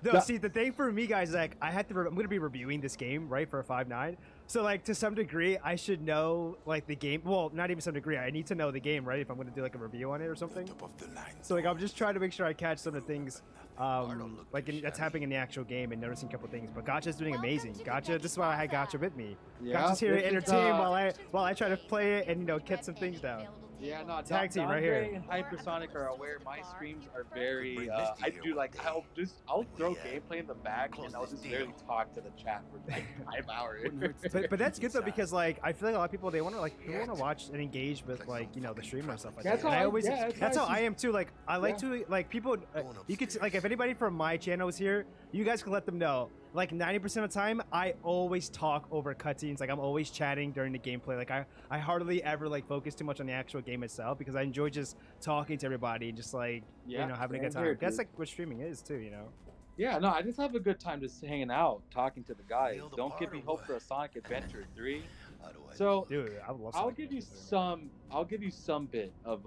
No, see, the thing for me, guys, like I had to. I'm gonna be reviewing this game, right, for a 5.9. So, like, to some degree, I should know like the game. Well, not even some degree. I need to know the game, right, if I'm gonna do like a review on it or something. So, like, I'm just trying to make sure I catch some of the things, that's happening in the actual game and noticing a couple things. But Gotcha's doing amazing. Gotcha. This is why I had Gotcha with me. Yeah, Gotcha's here to entertain while I try to play it and get some things down. Yeah, no, tag team right here. And Hypersonic are aware my streams are very. I do like I'll throw gameplay in the back and I'll just barely talk to the chat for like 5 hours. but that's good though because like I feel like a lot of people they want to watch and engage with like the streamer and stuff like that. And that's how I am too. Like I like to like people. You could like if anybody from my channel is here, you guys can let them know. Like 90% of the time, I always talk over cutscenes. Like I'm always chatting during the gameplay. Like I hardly ever like focus too much on the actual game itself because I enjoy just talking to everybody and just like having a good time. That's like what streaming is too, Yeah, no, I just have a good time just hanging out, talking to the guys. Don't give me hope for a Sonic Adventure 3. So, dude, I'll give you some bit of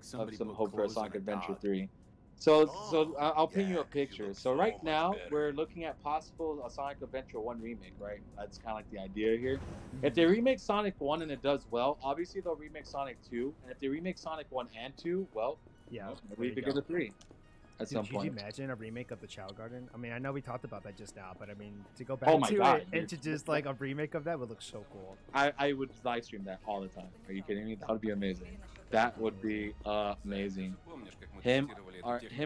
some hope for a Sonic Adventure 3. So I'll paint you a picture. So right now we're looking at possible a Sonic Adventure 1 remake, right? That's kind of like the idea here. If they remake Sonic 1 and it does well, obviously they'll remake Sonic 2. And if they remake Sonic 1 and 2, well, yeah, we could get a 3 at some point. Could you imagine a remake of the Chow Garden? I mean, I know we talked about that just now, but I mean, to go back it and to just like a remake of that would look so cool. I would live stream that all the time. Are you kidding me? That would be amazing. That would be amazing. Him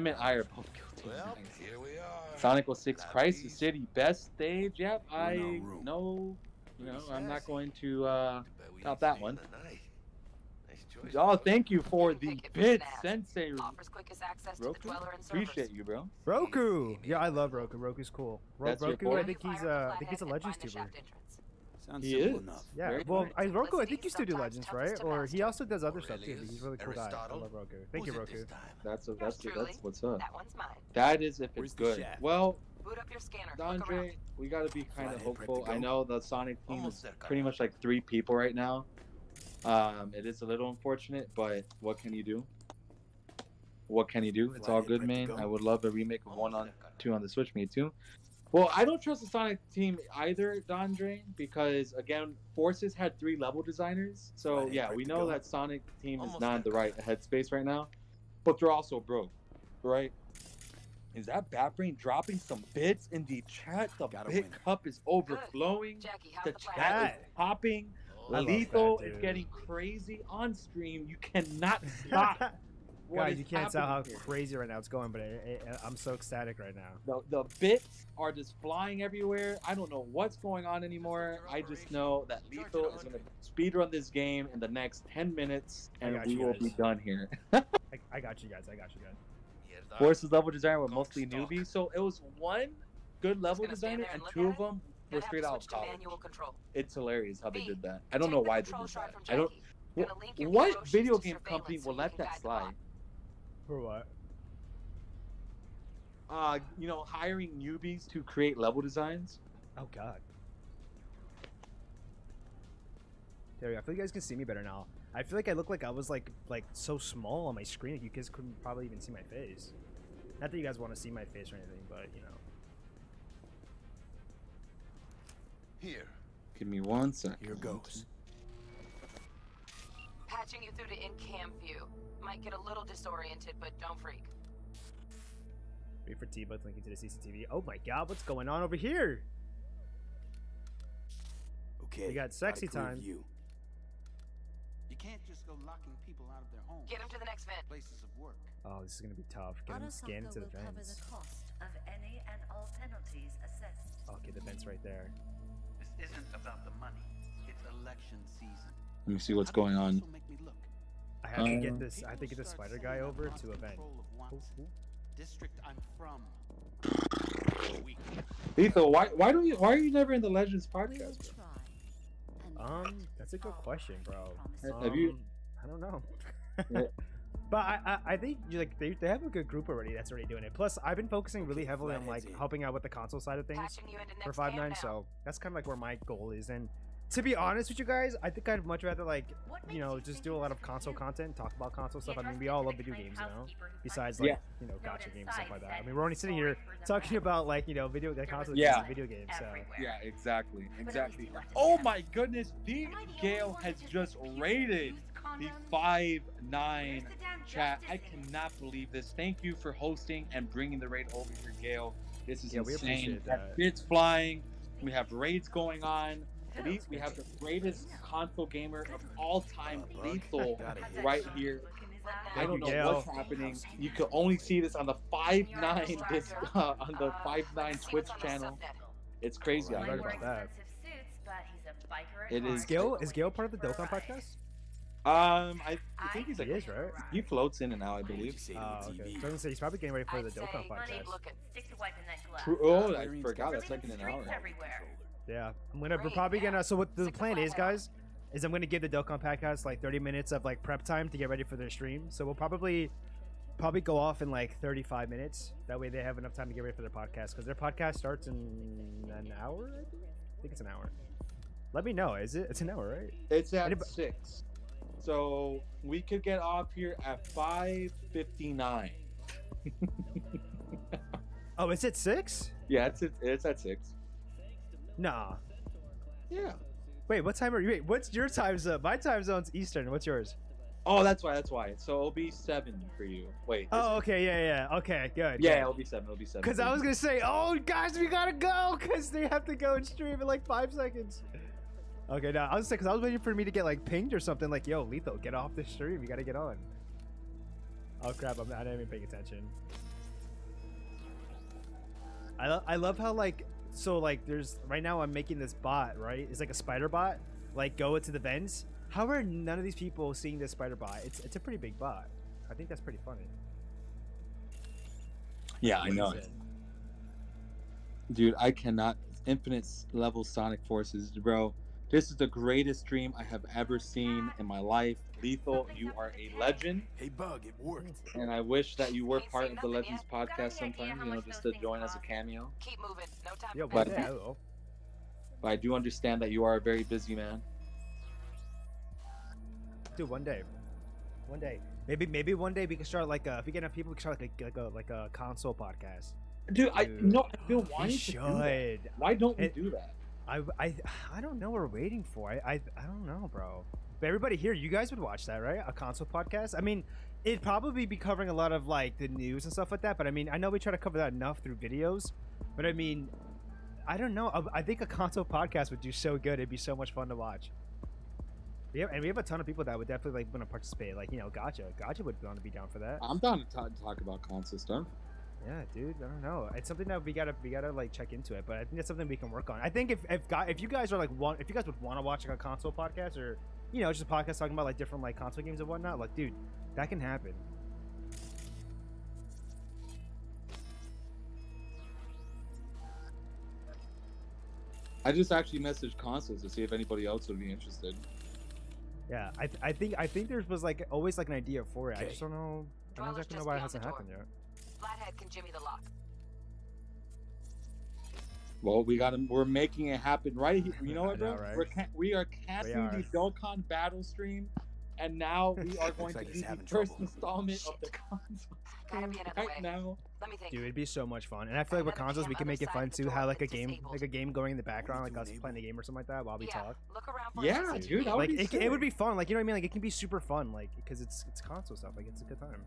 and I are both guilty. Well, here we are. Sonic 06 Crisis City best stage. Yep, I know. I'm not going to doubt that one. Nice choice. Oh, thank you for the Pick it bit, from Snap. Sensei. Offers quickest access to the Roku? Dweller and servers. Appreciate you, bro. Roku. Yeah, I love Roku. Roku's cool. That's your Roku, boy? I think he's a Legends tuber. Sounds He simple is. enough. Yeah, Very well, nice. Roku, I Let's think be used to do sometimes Legends, toughest right? to Or he master. also does other stuff too. Aurelius, He's a really cool guy. I Aristotle. love Roku. Thank you, Who's it Roku. this time? That's Yours truly. what's up. That one's mine. That is if Where's it's the good. shaft? Well, Boot up your scanner. Look around. Andre, we gotta be kind of Flathead hopeful. prep to I go? know the Sonic team Almost is there, pretty Kyle. much like 3 people right now. It is a little unfortunate, but what can you do? What can you do? It's all Flathead good, prep to man. go? I would love a remake of Almost 1 on there, Kyle. 2 on the Switch, me too. Well, I don't trust the Sonic team either, Dondre, because again, Forces had 3 level designers. So Flathead yeah, prep we to know go? that Sonic team is Almost not in the there, right Kyle. headspace right now, but they're also broke, right? Is that Batbrain dropping some bits in the chat? The Gotta bit win. cup is overflowing. Jackie, how's The the chat plan? is popping. I love Lethal that, is dude. getting crazy on stream. You cannot stop. what Guys, is you can't tell how happening here. crazy right now it's going, but I'm so ecstatic right now. The bits are just flying everywhere. I don't know what's going on anymore. I just know that Lethal is going to speedrun this game in the next 10 minutes, I and got we you will guys. be done here. I got you guys. I got you guys. Here's the Forces level designer were Don't mostly stalk. newbies, so it was 1 good level Gonna stand designer, there and and look 2 at of it? them were Gonna have straight to out of switch to college. manual control. It's hilarious how they B, did that. I don't Take know the why they control did shard that. from I don't. Jackie. Gonna link your What Kyoshis video to game company surveillance will so let you can that guide the slide? plot. For what? Hiring newbies to create level designs. Oh God. There we go. I feel you guys can see me better now. I feel like I look like I was like so small on my screen. You guys couldn't probably even see my face. Not that you guys want to see my face or anything, but you know. Here. Give me 1 second. Here goes. Patching you through to in-cam view. Might get a little disoriented, but don't freak. Wait for T-Buds linking to the CCTV. Oh my God, what's going on over here? Okay. We got sexy got a clear time. view. You can't just go locking people out of their homes. Get him to the next vent. Places of work. Oh, this is gonna be tough. Get him scanned into the will cover vents. the cost of any and all penalties assessed. Okay, the vents right there. This isn't about the money. It's election season. Let me see what's going on. This will make me look. I have to get Um, this. I have to get this spider guy over to a vent. District I'm from. Lethal, why are you never in the Legends We will podcast? try. And That's a good question, bro. Have you- I don't know. Yeah. But I think like they have a good group already that's already doing it. Plus, I've been focusing really heavily on like Flathead's in. helping out with the console side of things Patching you into for next 5.9. cam now. So that's kind of like where my goal is. And to be honest with you guys, I think I'd much rather like just do a lot of console content, talk about console stuff. I mean, we all love video games, you know. Besides like gotcha games and stuff like that. I mean, we're only sitting here talking about like video console games and video games. So Yeah, exactly. Oh my goodness, the Gale has just raided the 5-9 chat. I cannot believe this. Thank you for hosting and bringing the raid over here, Gale. This is Yeah, we insane. appreciate We have that. bits flying. We have raids going on. We have the greatest console gamer of all time, Lethal, right here. I don't know Gail. what's happening. You can only see this on the 5-9 on the 5-9 Twitch channel. It's crazy. Right about that. It is. Is Gail part of the Dokkan podcast? I think he's like He is, right? he floats in and out, I believe. Oh, okay. So I was gonna say he's probably getting ready for the Dokkan podcast. True. Oh, I forgot that's like in an hour. Yeah, we're probably gonna. So what the plan is, guys, is I'm gonna give the Dokkan podcast like 30 minutes of like prep time to get ready for their stream. So we'll probably go off in like 35 minutes. That way they have enough time to get ready for their podcast because their podcast starts in an hour. I think it's an hour. Let me know. Is it? It's an hour, right? It's at 6. So we could get off here at 5:59. Oh, it's at 6? Yeah, it's at 6. Nah. Yeah. Wait, what time are you? Wait, what's your time zone? My time zone's Eastern. What's yours? Oh, that's why. So it'll be 7 for you. Wait. Oh, okay, yeah. Okay, good. Yeah, good. it'll be 7. It'll be 7. Because I was gonna say, oh guys, we gotta go, because they have to go and stream in like 5 seconds. Okay, now I was saying, because I was waiting for me to get like pinged or something, like, yo, Lethal, get off the stream, you gotta get on. Oh crap, I didn't even pay attention. I love how like, so like there's right now I'm making this bot, right? It's like a spider bot, like go into the vents. How are none of these people seeing this spider bot? It's a pretty big bot. I think that's pretty funny. Yeah, I know it. Dude, I cannot. Infinite level Sonic Forces, bro. This is the greatest stream I have ever seen in my life. Lethal, you are a legend. Hey, Bug, it worked. And I wish that you were part of the Legends podcast sometime, you know, just to join as a cameo. Keep moving. No time Yo, for but, that. But I do understand that you are a very busy man. Dude, one day, maybe one day we can start like if we get enough people, we can start like a console podcast. Dude, I feel wanting to do that. Why don't we do that? I don't know what we're waiting for. I don't know, bro. But everybody here, you guys would watch that, right? A console podcast. I mean, it'd probably be covering a lot of like the news and stuff like that. But I mean, I know we try to cover that enough through videos. But I mean, I don't know. I think a console podcast would do so good. It'd be so much fun to watch. Yeah, and we have a ton of people that would definitely like want to participate. Like, you know, Gotcha would want to be down for that. I'm down to talk about console stuff. Yeah, dude, I don't know. It's something that we gotta like check into it, but I think that's something we can work on. I think if you guys are like if you guys would want to watch like a console podcast or, you know, just a podcast talking about like different like console games and whatnot, like, dude, that can happen. I just actually messaged consoles to see if anybody else would be interested. Yeah, I think there was like always like an idea for it. I just don't know. I don't Dweller's exactly know just why it beyond hasn't the door. happened yet. Flathead can jimmy the lock. Well, we're making it happen right here. You know what, bro? I know, right? We are casting the Dokkan battle stream, and now we are going to do the first installment of the console. Gotta be another Right way. now. Let me think. Dude, it'd be so much fun. And I feel like with consoles, we can make it fun too. How like a game going in the background, like us playing the game or something like that while we talk. Look around for Yeah, dude, that would Like be it would be fun. Like, you know what I mean? Like it can be super fun. Like because it's console stuff. Like it's a good time.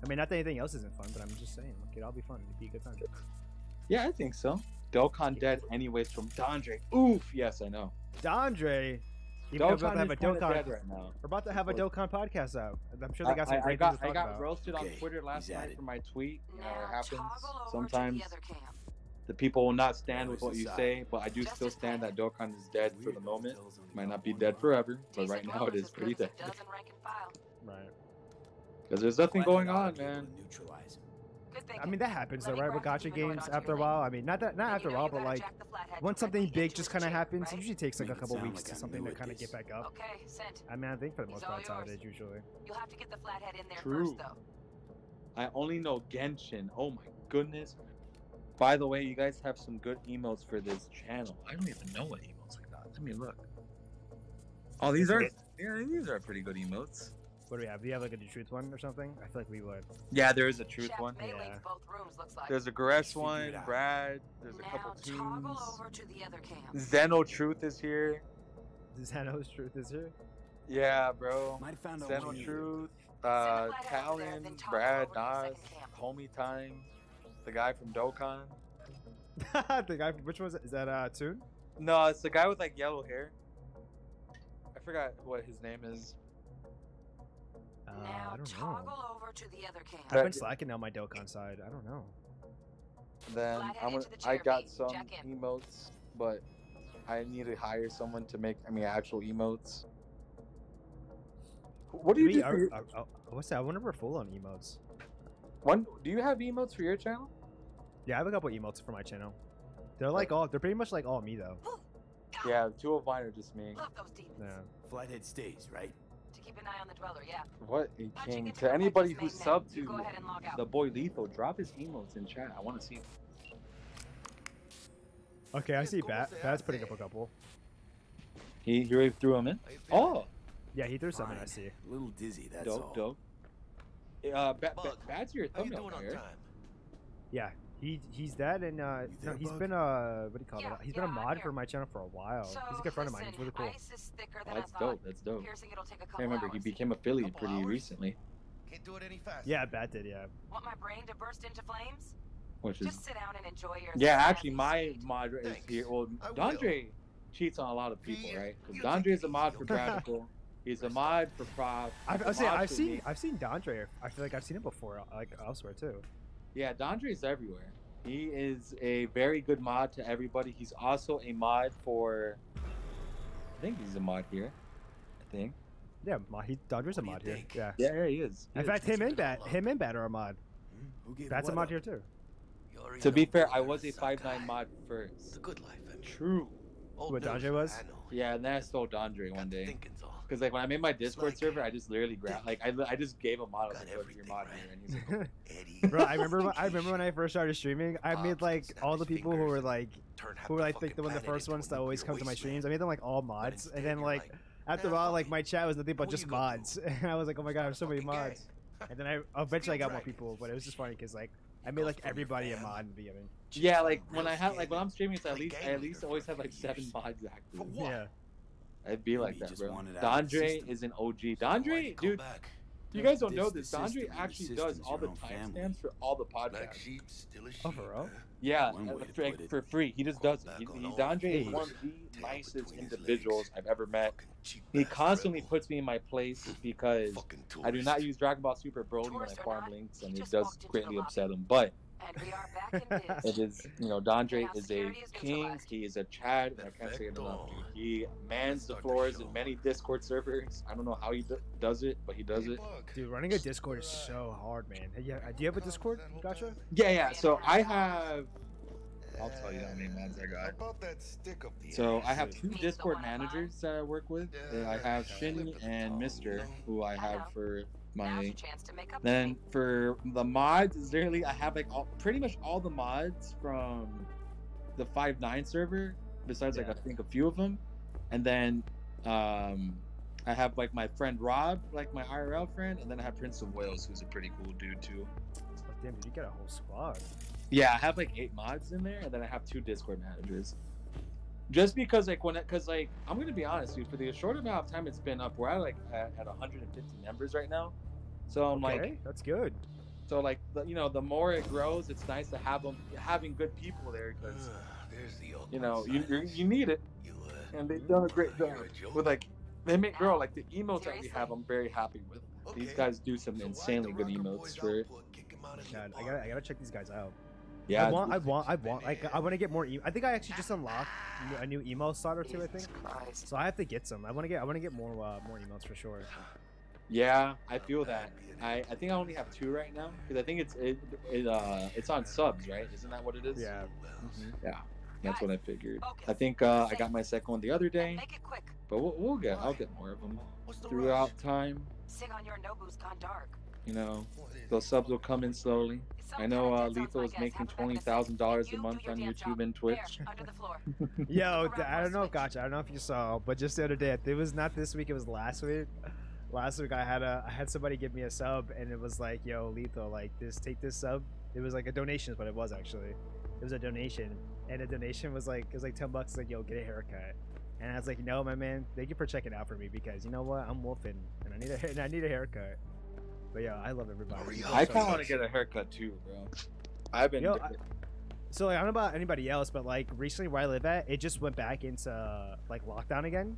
I mean, not that anything else isn't fun, but I'm just saying, like, it'll all be fun. It'd be a good time. Yeah, I think so. Dokkan dead anyways from Dandre. Oof, yes, I know. Dandre. Even though we're about to have a Dokkan Dokkan dead right now. We're about to have a Dokkan podcast out. I'm sure they got some I great got things to talk about. roasted on Twitter last night for my tweet. You know, it happens. Toggle over Sometimes to the other camp. the people will not stand with what you say, but I do still stand that Dokkan is dead for the moment. Might not be dead forever, but right now it is pretty dead. Doesn't rank and file. Right. Because there's nothing going on, man. Good thinking. I mean, that happens though, Let me right? With grab gacha the humanoid games onto after a your while. link. I mean, not Then after a you know while, you but gotta like jack the flathead once something directly big into just his kind of chin, happens, right? it usually takes like a couple Sound weeks like to I'm something new to at kind of this. get back up. Okay, sent. I mean, I think for the most He's all part, that's how it yours. is usually. You'll have to get the flathead in there True. first, though. I only know Genshin. Oh my goodness. By the way, you guys have some good emotes for this channel. I don't even know what emotes we got. Let me look. Oh, these are pretty good emotes. What do we have? Do you have like a truth one or something? I feel like we would. Yeah, there is a truth Chef one. may Yeah. link both rooms, looks like. There's a Gresh Figure one, it out. Brad. There's a Now couple toggle tunes. over to the other camp. Zeno Truth is here. Xano's truth is here. Yeah, bro. Might have found out Zeno one here. Truth, Send the flathead over there, Talon, then toggle Brad, over to the Nas, second camp. Homie Time, the guy from Dokkan. The guy, which one is that? Toon? No, it's the guy with like yellow hair. I forgot what his name is. Now I don't toggle know. over to the other camp. I've been slacking on my Dokkan side. I don't know. Then Flathead into the I chair, got B. some Jack in. emotes, but I need to hire someone to make actual emotes. What do you do? for your- What's that? I wonder if we're full on emotes. Do you have emotes for your channel? Yeah, I have a couple emotes for my channel. They're like they're pretty much like all me though. Yeah, 2 of mine are just me. Love those demons. Yeah. Flathead stays, right? To keep an eye on the dweller, yeah. What a Punching king. into To the anybody Legends who main menu, subbed you to go ahead and log out. the boy Lethal, drop his emotes in chat. I want to see them. Okay, I see Bat. Bat's putting up a couple. He already threw them in? Oh, Yeah, he threw something. I Fine. see. A little dizzy, that's all. dope. Bad's your How you thumbnail doing on player. time? Yeah, he's that, and there, no, he's Bug? been what do you call Yeah, it? He's been a I'm mod here. for my channel for a while. So, He's a good friend of mine. He's listen, really cool. ice is thicker than That's I thought. dope. That's dope. Piercing it'll take a I couple remember he hours. became affiliate Couple pretty hours? recently, Can't do it any faster. Yeah, Bat did. Yeah. Want my brain to burst into flames? which is Just sit down and enjoy your yeah. snappy Actually, my sweet. mod is Thanks. here. Well, I will. Dandre cheats on a lot of people, Yeah, right? Because you Dandre take is a it mod easy, for okay? graphical. He's a mod for prop. I've he's a mod for me. seen Dandre. I feel like I've seen him before, like elsewhere too. Yeah, Dandre is everywhere. He is a very good mod to everybody. He's also a mod for. I think he's a mod here. I think. Yeah, Dodger's a mod here. Yeah. Yeah, he is. In fact, him and Bat are a mod. Bat's a mod here too. To be fair, I was a 5'9" mod first. The good life. True. What Dodger was? Yeah, and then I stole Dondre one day. Because like when I made my Discord server, I just literally grabbed I just gave a mod. I was like, "What's your mod here?" And he's like, Bro, I remember when I first started streaming, I made like all the people who were like the first ones to always come to my streams. I made them like all mods, and then like after a while, like my chat was nothing but just mods, and I was like, "Oh my god, there's so many mods." And then I eventually got more people, but it was just funny because like I made like everybody a mod in the beginning. Yeah, like when I'm streaming, it's I at least always have like 7 mods active. Yeah. I'd be like that, bro. Dondre is an OG. Dondre, dude, you guys don't know this. Dondre actually does all the timestamps for all the podcasts. Oh, for real? Yeah, for free. He just does it. Dondre is one of the nicest individuals I've ever met. He constantly puts me in my place because I do not use Dragon Ball Super Broly when I farm links, and it does greatly upset him. But it is, Dondre is a king. He is a Chad, and I can't say it enough, dude. He mans the floors in many Discord servers. I don't know how he does it, but he does it. Dude, running a Discord is so hard, man. Yeah, do you have a Discord, Gotcha? Yeah. So I have. I'll tell you how many mods I got. So I have 2 Discord managers that I work with. I have Shin and Mister, who I have for my. Then for the mods, is literally I have like pretty much all the mods from the 5'9" server, besides like I think a few of them, and then I have like my friend Rob, like my IRL friend, and then I have Prince of Wales, who's a pretty cool dude too. Oh, damn, dude, you got a whole squad. Yeah, I have like 8 mods in there, and then I have 2 Discord managers. Just because like I'm gonna be honest, dude, for the short amount of time it's been up, we're at 150 members right now. So I'm like, that's good. So like the more it grows, it's nice to have having good people there because you need it, and they've done a great job with they make like the emotes that we have. I'm very happy with. These guys do some insanely good emotes for it. God, I gotta check these guys out. Yeah, I want to get more. I think I actually just unlocked a new emo slot or 2. I think. So I have to get some. I want to get more emotes for sure. Yeah, I feel that. I think I only have 2 right now because I think it's on subs, right? Isn't that what it is? Yeah. Yeah, that's what I figured. I think I got my second one the other day, but I'll get more of them throughout time. Those subs will come in slowly. I know Lethal is making $20,000 a month on YouTube and Twitch. Yo, I don't know, Gotcha. I don't know if you saw, but just the other day, it was not this week. It was last week. Last week, I had somebody give me a sub, and it was like, "Yo, Lethal, take this sub." It was like a donation, is what it was actually. It was a donation, and the donation was like, it was like $10. Like, "Yo, get a haircut." And I was like, "No, my man, thank you for checking out for me because you know what, I'm wolfing, and I need a haircut." But yeah, I love everybody. I kind of want to get a haircut too, bro. I've been. So I don't know about anybody else, but recently where I live at, it just went back into lockdown again,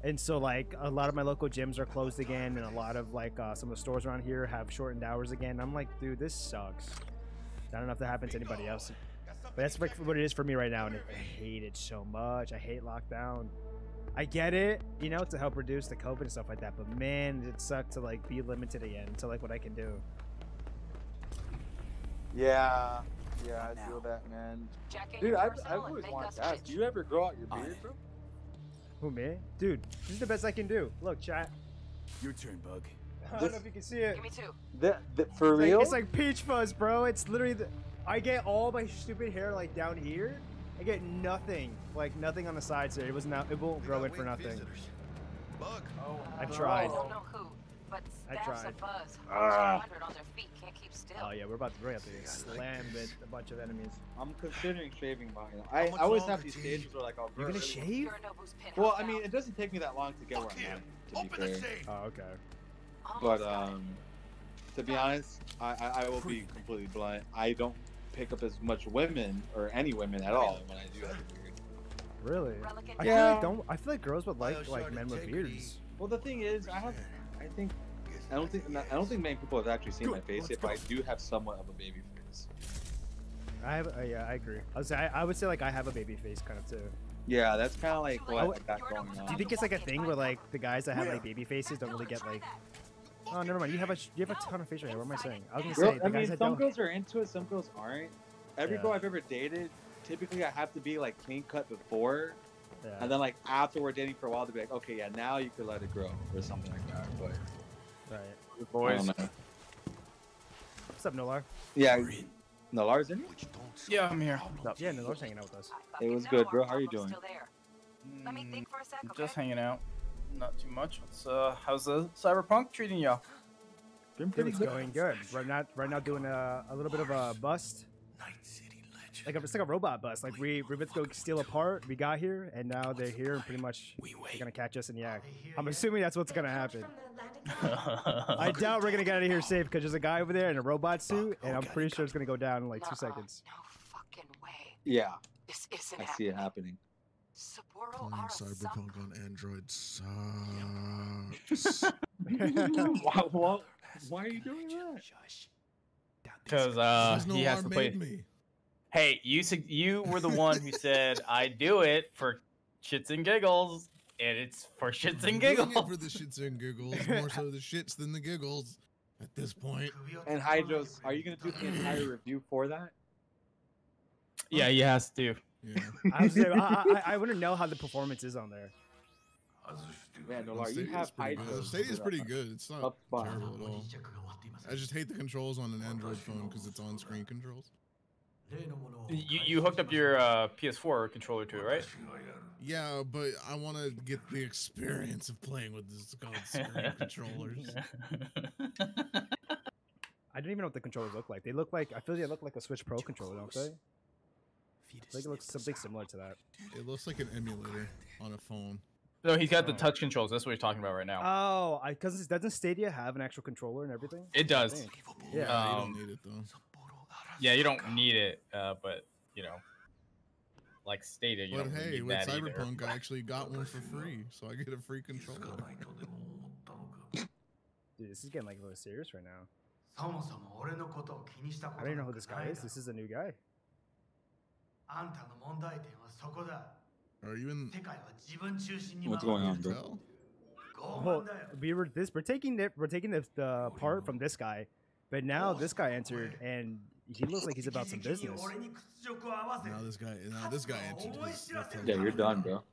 and so a lot of my local gyms are closed again, and a lot of some of the stores around here have shortened hours again. I'm like, dude, this sucks. I don't know if that happens to anybody else, but that's what it is for me right now, and I hate it so much. I hate lockdown. I get it, to help reduce the COVID and stuff like that, but man, it sucked to be limited again to what I can do. Yeah, I feel that, man. Dude, I've always wanted to ask, do you ever grow out your beard, bro? Who, me? Dude, this is the best I can do. Look, chat. Your turn, Bug. I don't know if you can see it. Give me 2. For real? It's like peach fuzz, bro. It's literally I get all my stupid hair down here. I get nothing, nothing on the sides there. It won't grow it for nothing. I've tried. I don't know who, but I tried. a buzz. 100 on their feet, can't keep still. Oh yeah, we're about to slam with a bunch of enemies. I'm considering shaving mine. I always have these stages where I'll. You're gonna shave? Well, I mean, it doesn't take me that long to get where I'm at. To be fair. Oh, okay. But to be honest, I will be completely blunt. I don't pick up as much women or any women at all when I do have a beard. Really? Yeah. I feel like girls would like men with beards. Well, the thing is, I don't think many people have actually seen my face yet, but I do have somewhat of a baby face. I have, yeah, I agree. I would say I have a baby face kind of too. Yeah, that's kind of like what I got going on. Do you think it's like a thing where like the guys that have like baby faces don't really get like? Oh, never mind. You have a ton of facial hair. What am I saying? I was gonna say. I mean, some girls are into it, some girls aren't. Every girl I've ever dated, typically I have to be like clean cut before, and then like after we're dating for a while, to be like, okay, yeah, now you could let it grow or something like that. But right, boys. What's up, Nolar? Yeah, Nolar's in here? Yeah, I'm here. Yeah, Nolar's hanging out with us. It was good, bro. How are you doing? Just hanging out. Not too much. How's the Cyberpunk treating y'all? Been pretty good. Going good. Right now doing a little bit of a bust. It's like a robot bust. Like we were about to go steal a part. We got here, and now they're here, and pretty much they're gonna catch us. And yeah, I'm assuming that's what's gonna happen. I doubt we're gonna get out of here safe because there's a guy over there in a robot suit, and I'm pretty sure it's gonna go down in like 2 seconds. No fucking way. Yeah, This isn't I see it happening. Playing Cyberpunk on Android sucks. Why are you doing that? Because he has to play. Me. Hey, you were the one who said I do it for shits and giggles, and it's for shits and giggles. Doing it for the shits and giggles, more so the shits than the giggles at this point. And Hydros, are you gonna do the entire review for that? Yeah, he has to. Yeah. I want to know how the performance is on there. Yeah, Nolar, you have Hydros. Stadia's pretty good. It's not terrible at all. I just hate the controls on an Android phone because it's on-screen controls. You hooked up your PS4 controller to it, right? Yeah, but I want to get the experience of playing with this screen controllers. I don't even know what the controllers look like. They look like I feel they look like a Switch Pro controller, don't they? I think it looks something similar to that. It looks like an emulator on a phone. No, he's got the touch controls. That's what he's talking about right now. Oh, because doesn't Stadia have an actual controller and everything? It does. Yeah, you don't need it though. Yeah, you don't need it, but you know, like Stadia. You don't hey, need with that Cyberpunk, either. I actually got one for free, so I get a free controller. Dude, this is getting like a little serious right now. I don't even know who this guy is. This is a new guy. Are you in? What's going on, bro? Well, we're taking the part from this guy, but now this guy entered and he looks like he's about some business. Now this guy entered. Yeah, you're done, bro.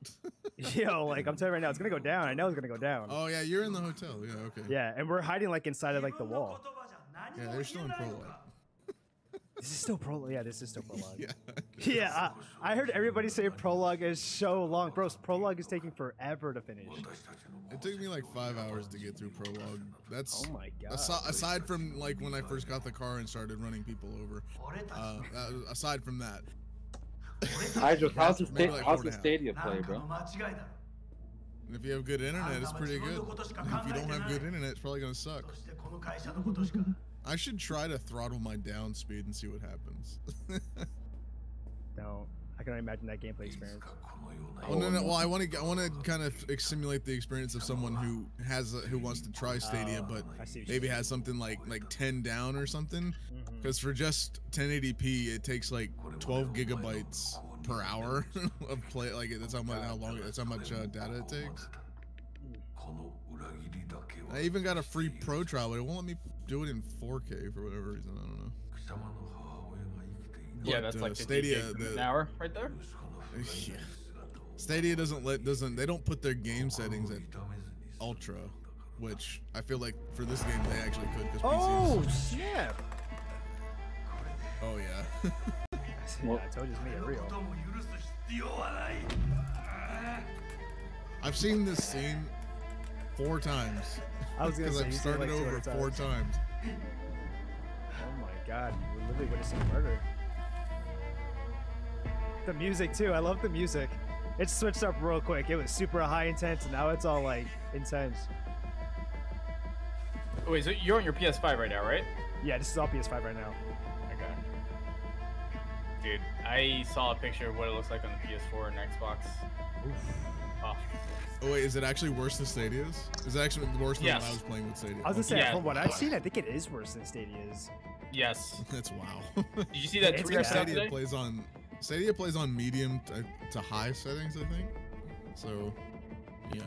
Yo, like I'm telling you right now, it's gonna go down. I know it's gonna go down. Oh yeah, you're in the hotel. Yeah, okay. Yeah, and we're hiding like inside of like the wall. Yeah, they're still in prologue. This is still prologue. Yeah, this is still prologue. Yeah. Yeah, I heard everybody say prologue is so long. Bro, prologue is taking forever to finish. It took me like 5 hours to get through prologue. That's oh my god. Aside from like when I first got the car and started running people over. Aside from that. How's the Stadia play, bro? And if you have good internet, it's pretty good. And if you don't have good internet, it's probably gonna suck. I should try to throttle my down speed and see what happens. No, I can only imagine that gameplay experience. Oh, no. Well, I want to kind of simulate the experience of someone who wants to try Stadia, but maybe has something like 10 down or something. Because for just 1080p, it takes like 12 gigabytes per hour of play. Like that's how much data it takes. I even got a free pro trial, but it won't let me do it in 4K for whatever reason. I don't know. Yeah, that's like Stadia an hour right there. Yeah. Stadia they don't put their game settings at ultra, which I feel like for this game they actually could. Oh snap! Oh yeah. Well, I told you to make it real. I've seen this scene 4 times. I was gonna say I've started like over 4 times. Oh my god, we're literally witnessing murder. The music too, I love the music. It switched up real quick. It was super high intense, and now it's all like intense. Wait, so you're on your PS5 right now, right? Yeah, this is all PS5 right now. Okay. Dude, I saw a picture of what it looks like on the PS4 and Xbox. Oof. Oh wait, is it actually worse than Stadia's? Is it actually worse than when I was playing with Stadia? I was gonna say, from what I've seen, I think it is worse than Stadia's. Yes. That's wow. Did you see that tweet Stadia plays on Stadia plays on medium to high settings, I think. So, yeah.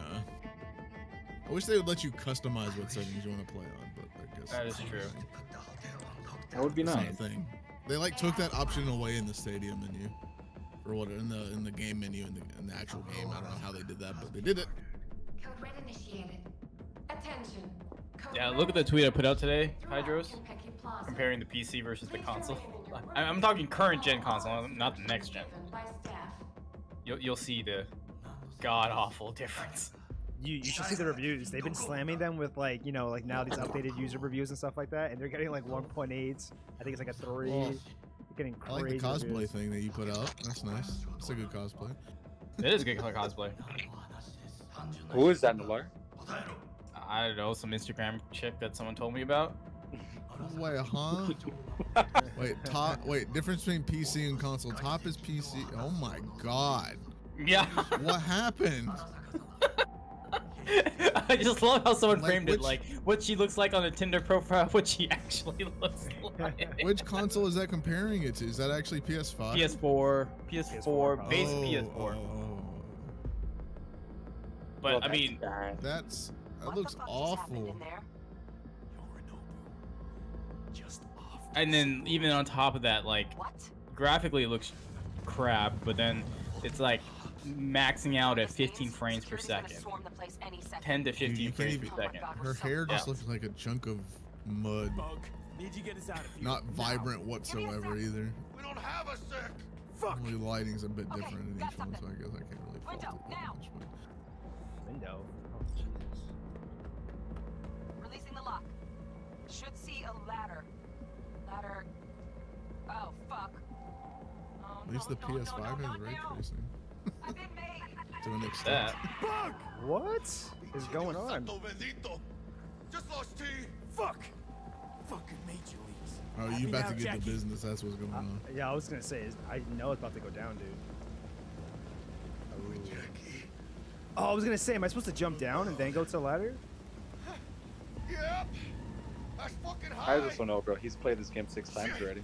I wish they would let you customize what settings you want to play on, but I guess that is true. That would be nice. Same thing. They like took that option away in the Stadia menu, or what? In the game menu in the actual game. I don't know how they did that, but they did it. Code red initiated. Attention. Yeah, look at the tweet I put out today, Hydros, comparing the PC versus the console. I'm talking current gen console, not the next gen. You'll see the god awful difference. You should see the reviews. They've been slamming them with like, you know, like now these updated user reviews and stuff like that, and they're getting like 1.8s. I think it's like a 3. They're getting crazy. I like the cosplay reviews. thing that you put out. That's nice. It's a good cosplay. It is a good cosplay. Who is that, Nalar? I don't know, some Instagram chick that someone told me about. Wait, huh? Wait, difference between PC and console. Top is PC. Oh my god. Yeah. What happened? I just love how someone framed it like what she looks like on a Tinder profile, what she actually looks like. Which console is that comparing it to? Is that actually PS5? PS4, base PS4. But I mean, that looks awful. And then even on top of that, like graphically it looks crap, but then it's like maxing out at 15 frames per second. 10 to 15 frames per second. Her hair just looks like a chunk of mud. Not vibrant whatsoever either. We don't have a sec. Only lighting's a bit different in each one, so I guess I can't really fault it that much. Window. Oh, Jesus. Releasing the lock. Should see a ladder. Ladder. Oh, fuck. Oh, At least the PS5 has ray tracing. To an extent. That. What is going on? Just lost T. Fuck. Fucking major leagues. Oh, you about to get the business? That's what's going on. Yeah, I was gonna say, I know it's about to go down, dude. Oh, I was gonna say, am I supposed to jump down and then go to the ladder? Yep. That's fucking high. I just don't know, bro. He's played this game 6 times already.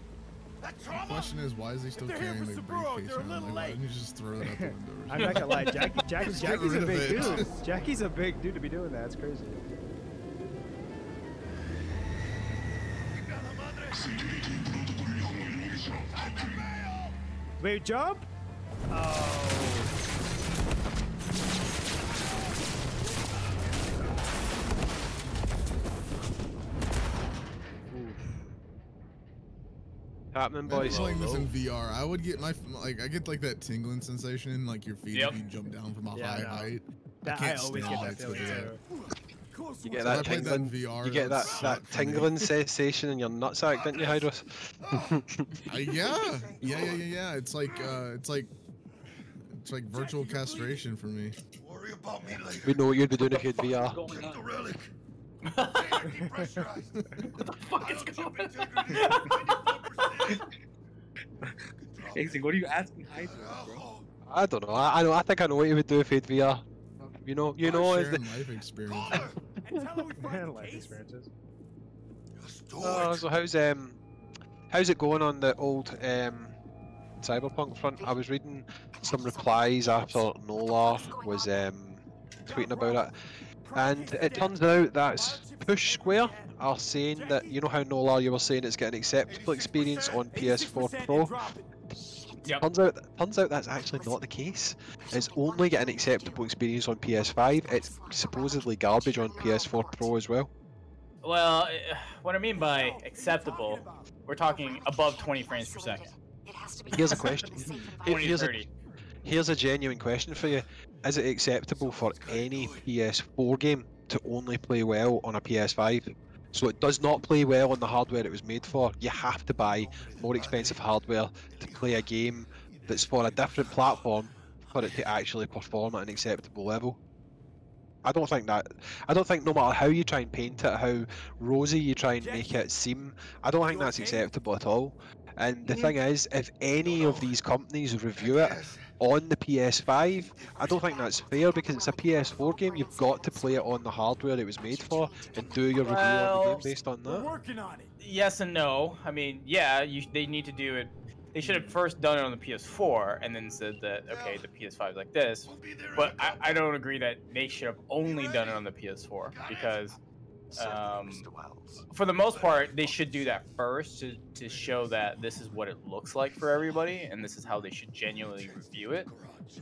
The question is, why is he still carrying the briefcase around? Like, why didn't you just throw it out the window? I'm not gonna lie, Jackie's Get a rid of big it. dude. Jackie's a big dude to be doing that. It's crazy. Wait, jump? Oh. Happening, boys. Playing this in VR, I would get I get like that tingling sensation in like your feet if you jump down from a high height. I always get that feeling too. You get that tingling. VR, you get that tingling sensation in your nutsack, don't you, Hydros? Yeah. It's like virtual castration for me. Worry about me later. We know what you'd be doing if you had VR. Get the relic. What the fuck is going on? Casey, what are you asking Hydra, bro? I don't know. I think I know what you would do if you had VR. You know, is the life experience. Life experiences. So how's it going on the old Cyberpunk front? I was reading some replies after Nola was tweeting about it, and it turns out that Push Square are saying that, you know how Nola, you were saying it's getting acceptable experience on PS4 Pro. Yep. Turns out that's actually not the case. It's only getting acceptable experience on PS5. It's supposedly garbage on PS4 Pro as well. Well, what I mean by acceptable, we're talking above 20 frames per second. Here's a question. 20 to 30. Here's a genuine question for you. Is it acceptable for any PS4 game to only play well on a PS5? So it does not play well on the hardware it was made for. You have to buy more expensive hardware to play a game that's for a different platform for it to actually perform at an acceptable level. I don't think no matter how you try and paint it, how rosy you try and make it seem, I don't think that's acceptable at all. And the thing is, if any of these companies review it on the PS5, I don't think that's fair, because it's a PS4 game. You've got to play it on the hardware it was made for and do your review on the game based on that. Yes and no. I mean, yeah, they need to do it they should have first done it on the PS4 and then said that, okay, the PS5 is like this. But I don't agree that they should have only done it on the PS4 because, for the most part, they should do that first to show that this is what it looks like for everybody and this is how they should genuinely review it.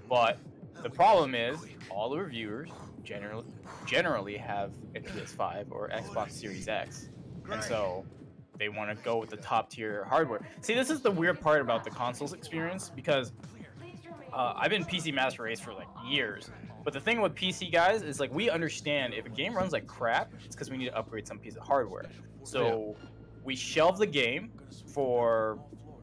But the problem is all the reviewers generally have a PS5 or Xbox Series X, and so they want to go with the top tier hardware. See, this is the weird part about the consoles experience because I've been PC Master Race for like years, but the thing with PC guys is like we understand if a game runs like crap, it's because we need to upgrade some piece of hardware. So we shelve the game for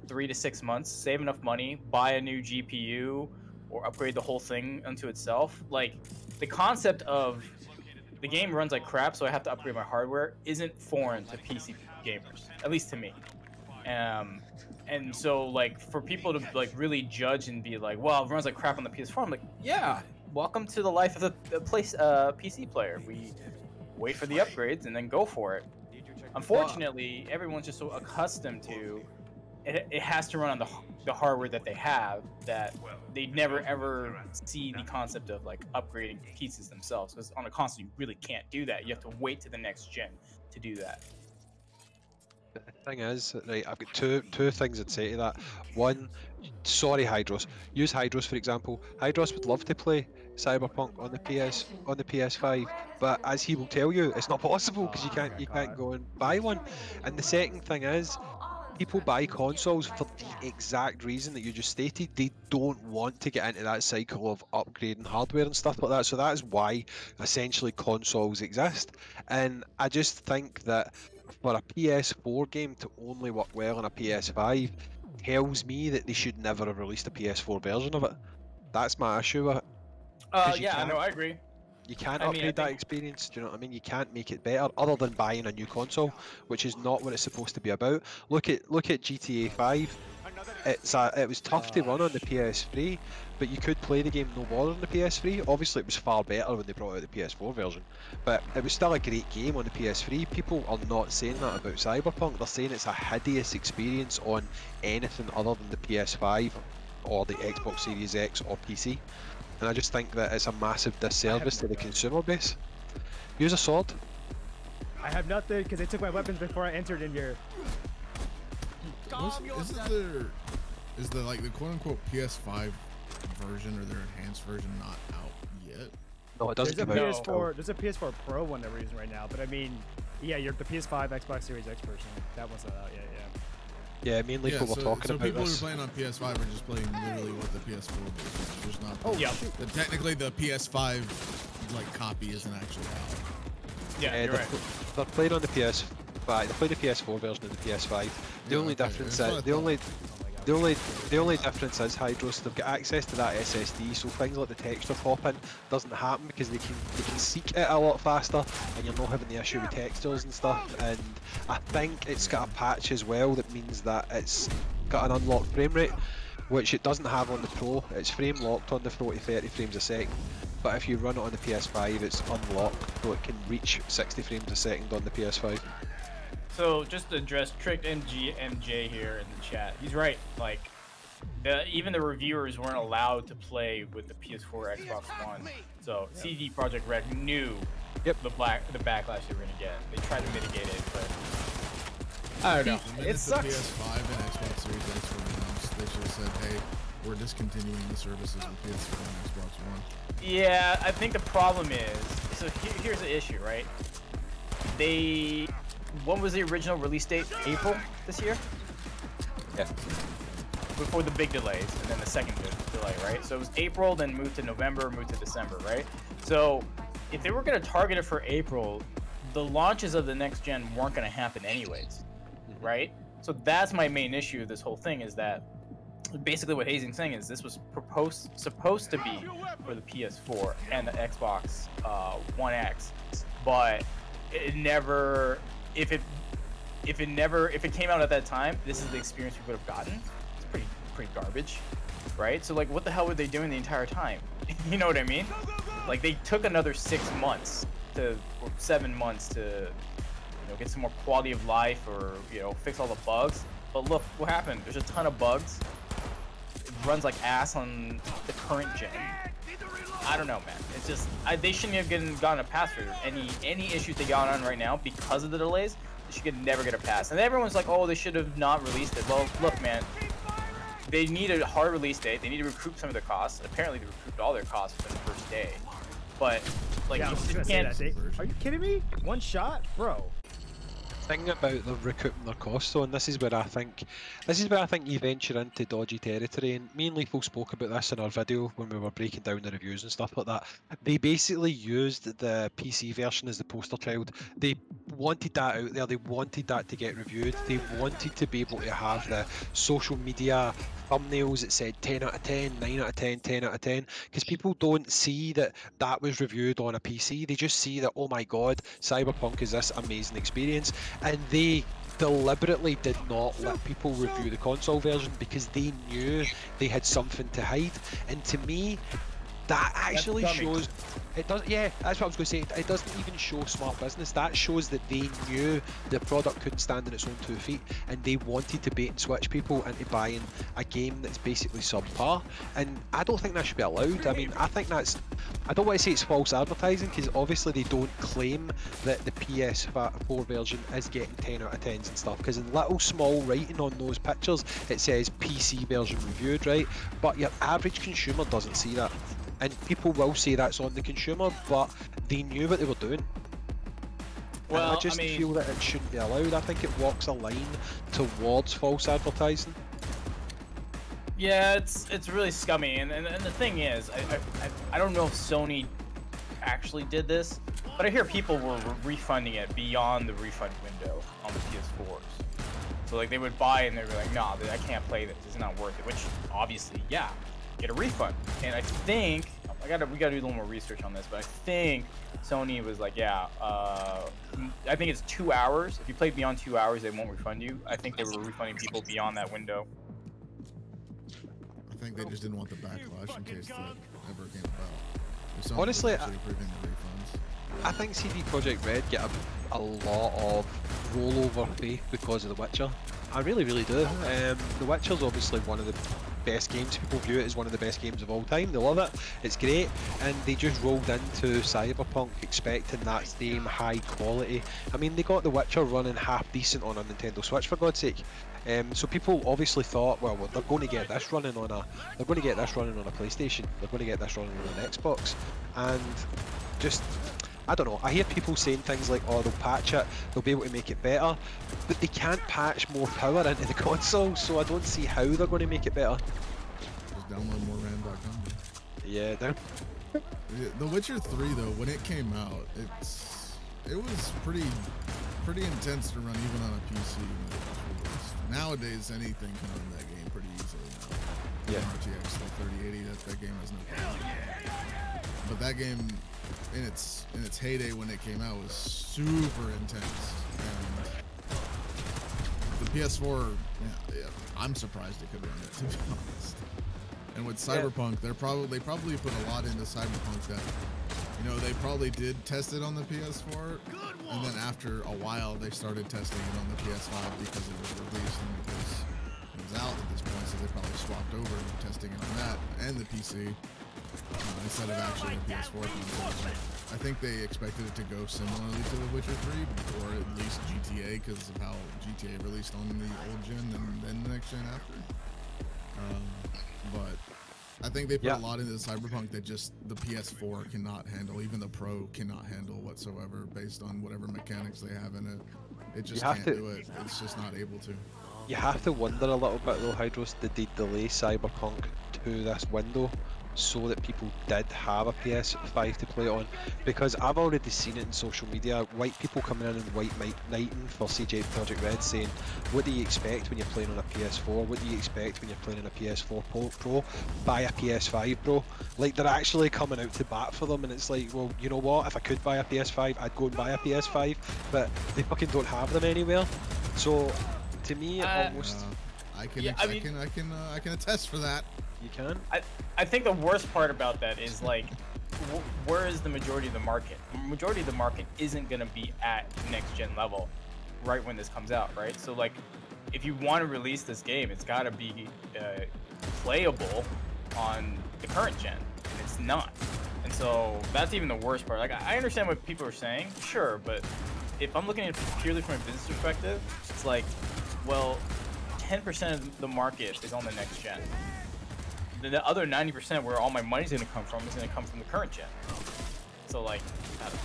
3 to 6 months, save enough money, buy a new GPU, or upgrade the whole thing unto itself. Like, the concept of the game runs like crap, so I have to upgrade my hardware isn't foreign to PC gamers, at least to me. And so, like, for people to like really judge and be like, well, it runs like crap on the PS4, I'm like, yeah, welcome to the life of the PC player. We wait for the upgrades and then go for it. Unfortunately, everyone's just so accustomed to it has to run on the hardware that they have that they never ever see the concept of like upgrading pieces themselves, because on a console you really can't do that. You have to wait to the next gen to do that. The thing is, right, I've got two things I'd say to that. One, sorry Hydros, use Hydros for example. Hydros would love to play Cyberpunk on the PS5, but as he will tell you, it's not possible because you can't go and buy one. And the second thing is, people buy consoles for the exact reason that you just stated. They don't want to get into that cycle of upgrading hardware and stuff like that. So that is why essentially consoles exist. And I just think that for a PS4 game to only work well on a PS5 tells me that they should never have released a PS4 version of it. That's my issue with it. Yeah, no, I agree. You can't upgrade that experience, do you know what I mean? You can't make it better other than buying a new console, which is not what it's supposed to be about. Look at GTA 5. It was tough to run on the PS3, but you could play the game no bother on the PS3. Obviously, it was far better when they brought out the PS4 version, but it was still a great game on the PS3. People are not saying that about Cyberpunk. They're saying it's a hideous experience on anything other than the PS5 or the Xbox Series X or PC. And I just think that it's a massive disservice to the consumer base. Use a sword. I have nothing because they took my weapons before I entered in here. Is the like the quote-unquote PS5 version or their enhanced version not out yet? No, it doesn't. There's a PS4 Pro one they're using right now, but I mean, yeah, the PS5 Xbox Series X version. That one's not out yet. Yeah, mainly people were talking about people this. who are playing on PS5 are just playing literally what the PS4 is. There's not. Oh yeah. Technically, the PS5 like copy isn't actually out. Yeah, you're right. They're playing on the PS5. They play the PS4 version of the PS5. The only difference is the only difference is Hydros. They've got access to that SSD, so things like the texture popping doesn't happen because they can seek it a lot faster, and you're not having the issue with textures and stuff. And I think it's got a patch as well that means that it's got an unlocked frame rate, which it doesn't have on the Pro. It's frame locked on the 40-30 frames a second, but if you run it on the PS5, it's unlocked, so it can reach 60 frames a second on the PS5. So just to address Tricked MJ here in the chat, he's right. Like, even the reviewers weren't allowed to play with the PS4 Xbox One. So CD Projekt Red knew the backlash they were gonna get. They tried to mitigate it, but I don't know. It sucks. The PS5 and Xbox Series X were announced, they should have said, "Hey, we're discontinuing the services with PS4 and Xbox One." Yeah, I think the problem is, so here's the issue, right? When was the original release date? April this year? Yeah. Before the big delays, and then the second delay, right? So it was April, then moved to November, moved to December, right? So if they were going to target it for April, the launches of the next gen weren't going to happen anyways, right? So that's my main issue with this whole thing, is that basically what Hazing's saying is this was supposed to be for the PS4 and the Xbox One X, but it never. If it came out at that time, this is the experience we would have gotten. It's pretty garbage, right? So like, what the hell were they doing the entire time? You know what I mean? Like, they took another 6 months or 7 months to, get some more quality of life, or fix all the bugs. But look what happened. There's a ton of bugs. It runs like ass on the current gen. I don't know, man. It's just they shouldn't have gotten a pass for any issues they got on right now because of the delays. They should never get a pass. And everyone's like, oh, they should have not released it. Well, look, man. They need a hard release date. They need to recoup some of their costs. Apparently, they recouped all their costs within the first day. But like, yeah, you can't. Are you kidding me? One shot, bro. Thing about the recouping their costs though, and this is where I think you venture into dodgy territory, and me and Lethal spoke about this in our video when we were breaking down the reviews and stuff like that. They basically used the PC version as the poster child. They wanted that out there, they wanted that to get reviewed, they wanted to be able to have the social media thumbnails that said 10 out of 10, 9 out of 10, 10 out of 10, because people don't see that was reviewed on a PC. They just see that, oh my god, Cyberpunk is this amazing experience, and they deliberately did not let people review the console version because they knew they had something to hide. And to me, that actually shows it does. Yeah, that's what I was going to say. It doesn't even show smart business. That shows that they knew the product couldn't stand on its own 2 feet, and they wanted to bait and switch people into buying a game that's basically subpar. And I don't think that should be allowed. I mean, I think that's. I don't want to say it's false advertising because obviously they don't claim that the PS4 version is getting 10 out of 10s and stuff. Because in little small writing on those pictures, it says PC version reviewed, right? But your average consumer doesn't see that. And people will say that's on the consumer, but they knew what they were doing. Well, and I just feel that it shouldn't be allowed. I think it walks a line towards false advertising. Yeah, it's really scummy, and the thing is, I don't know if Sony actually did this, but I hear people were refunding it beyond the refund window on the PS4s. So like they would buy and they were like, nah, I can't play this. It's not worth it. Which obviously, yeah. Get a refund. And I think we gotta do a little more research on this, but I think Sony was like, yeah, I think it's 2 hours. If you play beyond 2 hours, they won't refund you. I think they were refunding people beyond that window. I think they just didn't want the backlash in case that ever came about. Honestly, I think CD Projekt Red get a lot of rollover faith because of The Witcher. I really, really do. The Witcher's obviously one of the best games. People view it as one of the best games of all time. They love it. It's great. And they just rolled into Cyberpunk expecting that same high quality. I mean, they got The Witcher running half decent on a Nintendo Switch, for God's sake. So people obviously thought, well, they're going to get this running on a PlayStation. They're going to get this running on an Xbox. And just, I don't know, I hear people saying things like, oh, they'll patch it, they'll be able to make it better, but they can't patch more power into the console, so I don't see how they're going to make it better. Just download more RAM.com. Yeah, down. The Witcher 3 though, when it came out, it was pretty intense to run even on a PC when it was released. Nowadays, anything can run that game pretty easily now. Yeah. RTX 3080, that game has no problem. But that game, in its heyday when it came out, was super intense. And the PS4, yeah, I'm surprised it could run it, to be honest. And with Cyberpunk, they probably put a lot into Cyberpunk that, you know, they probably did test it on the PS4, and then after a while they started testing it on the PS5 because it was released and because it was out at this point, so they probably swapped over to testing it on that and the PC instead of actually the PS4 console. I think they expected it to go similarly to The Witcher 3, or at least GTA, because of how GTA released on the old gen and then the next gen after. But I think they put a lot into Cyberpunk that just the PS4 cannot handle, even the Pro cannot handle whatsoever, based on whatever mechanics they have in it. It just can't do it. It's just not able to. You have to wonder a little bit though, Hydros, did they delay Cyberpunk to this window so that people did have a PS5 to play it on? Because I've already seen it in social media, white people coming in and white knighting for CD Projekt Red saying, what do you expect when you're playing on a PS4? What do you expect when you're playing on a PS4 Pro? Buy a PS5, bro. Like, they're actually coming out to bat for them, and it's like, well, you know what, if I could buy a PS5, I'd go and buy a PS5, but they fucking don't have them anywhere. So to me, it almost I can attest for that. You can? I think the worst part about that is, like, where is the majority of the market? The majority of the market isn't going to be at next gen level right when this comes out, right? So, like, if you want to release this game, it's got to be playable on the current gen, and it's not. And so that's even the worst part. Like, I understand what people are saying, sure, but if I'm looking at it purely from a business perspective, it's like, well, 10% of the market is on the next gen. The other 90% where all my money's gonna come from is gonna come from the current gen. So like, I don't know.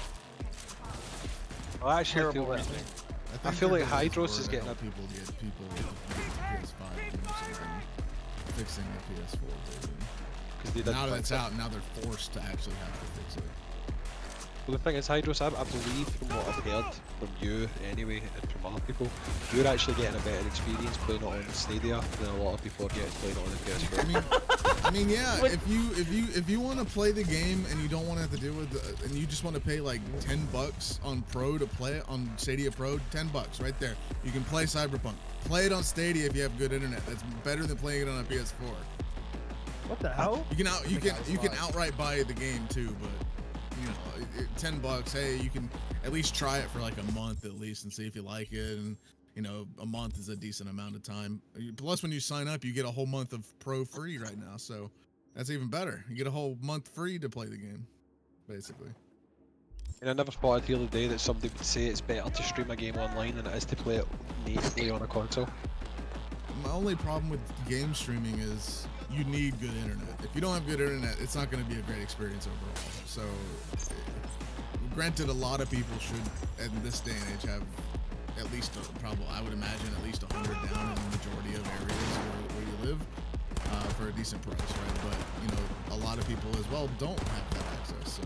Well, actually, I feel like Hydros is getting people with the PS5 fixing the PS4 version. Now that it's out, now they're forced to actually have to fix it. Well, the thing is, Hydros, I believe from what I've heard from you anyway, and from other people, you're actually getting a better experience playing it on Stadia than a lot of people are getting playing it on the PS4. I mean, yeah. If you want to play the game and you don't want to have to deal with, and you just want to pay like $10 on Pro to play it on Stadia Pro, $10 right there. You can play Cyberpunk. Play it on Stadia if you have good internet. That's better than playing it on a PS4. What the hell? You can outright buy the game too, but. You know, $10. Hey, you can at least try it for like a month at least and see if you like it. And you know, a month is a decent amount of time. Plus, when you sign up, you get a whole month of Pro free right now, so that's even better. You get a whole month free to play the game, basically. And I never thought I'd hear the day that somebody would say it's better to stream a game online than it is to play it natively on a console. My only problem with game streaming is you need good internet. If you don't have good internet, it's not going to be a great experience overall. So, granted, a lot of people should, in this day and age, have at least, probably, I would imagine, at least 100 down in the majority of areas where you live for a decent price, right? But, you know, a lot of people as well don't have that access. So,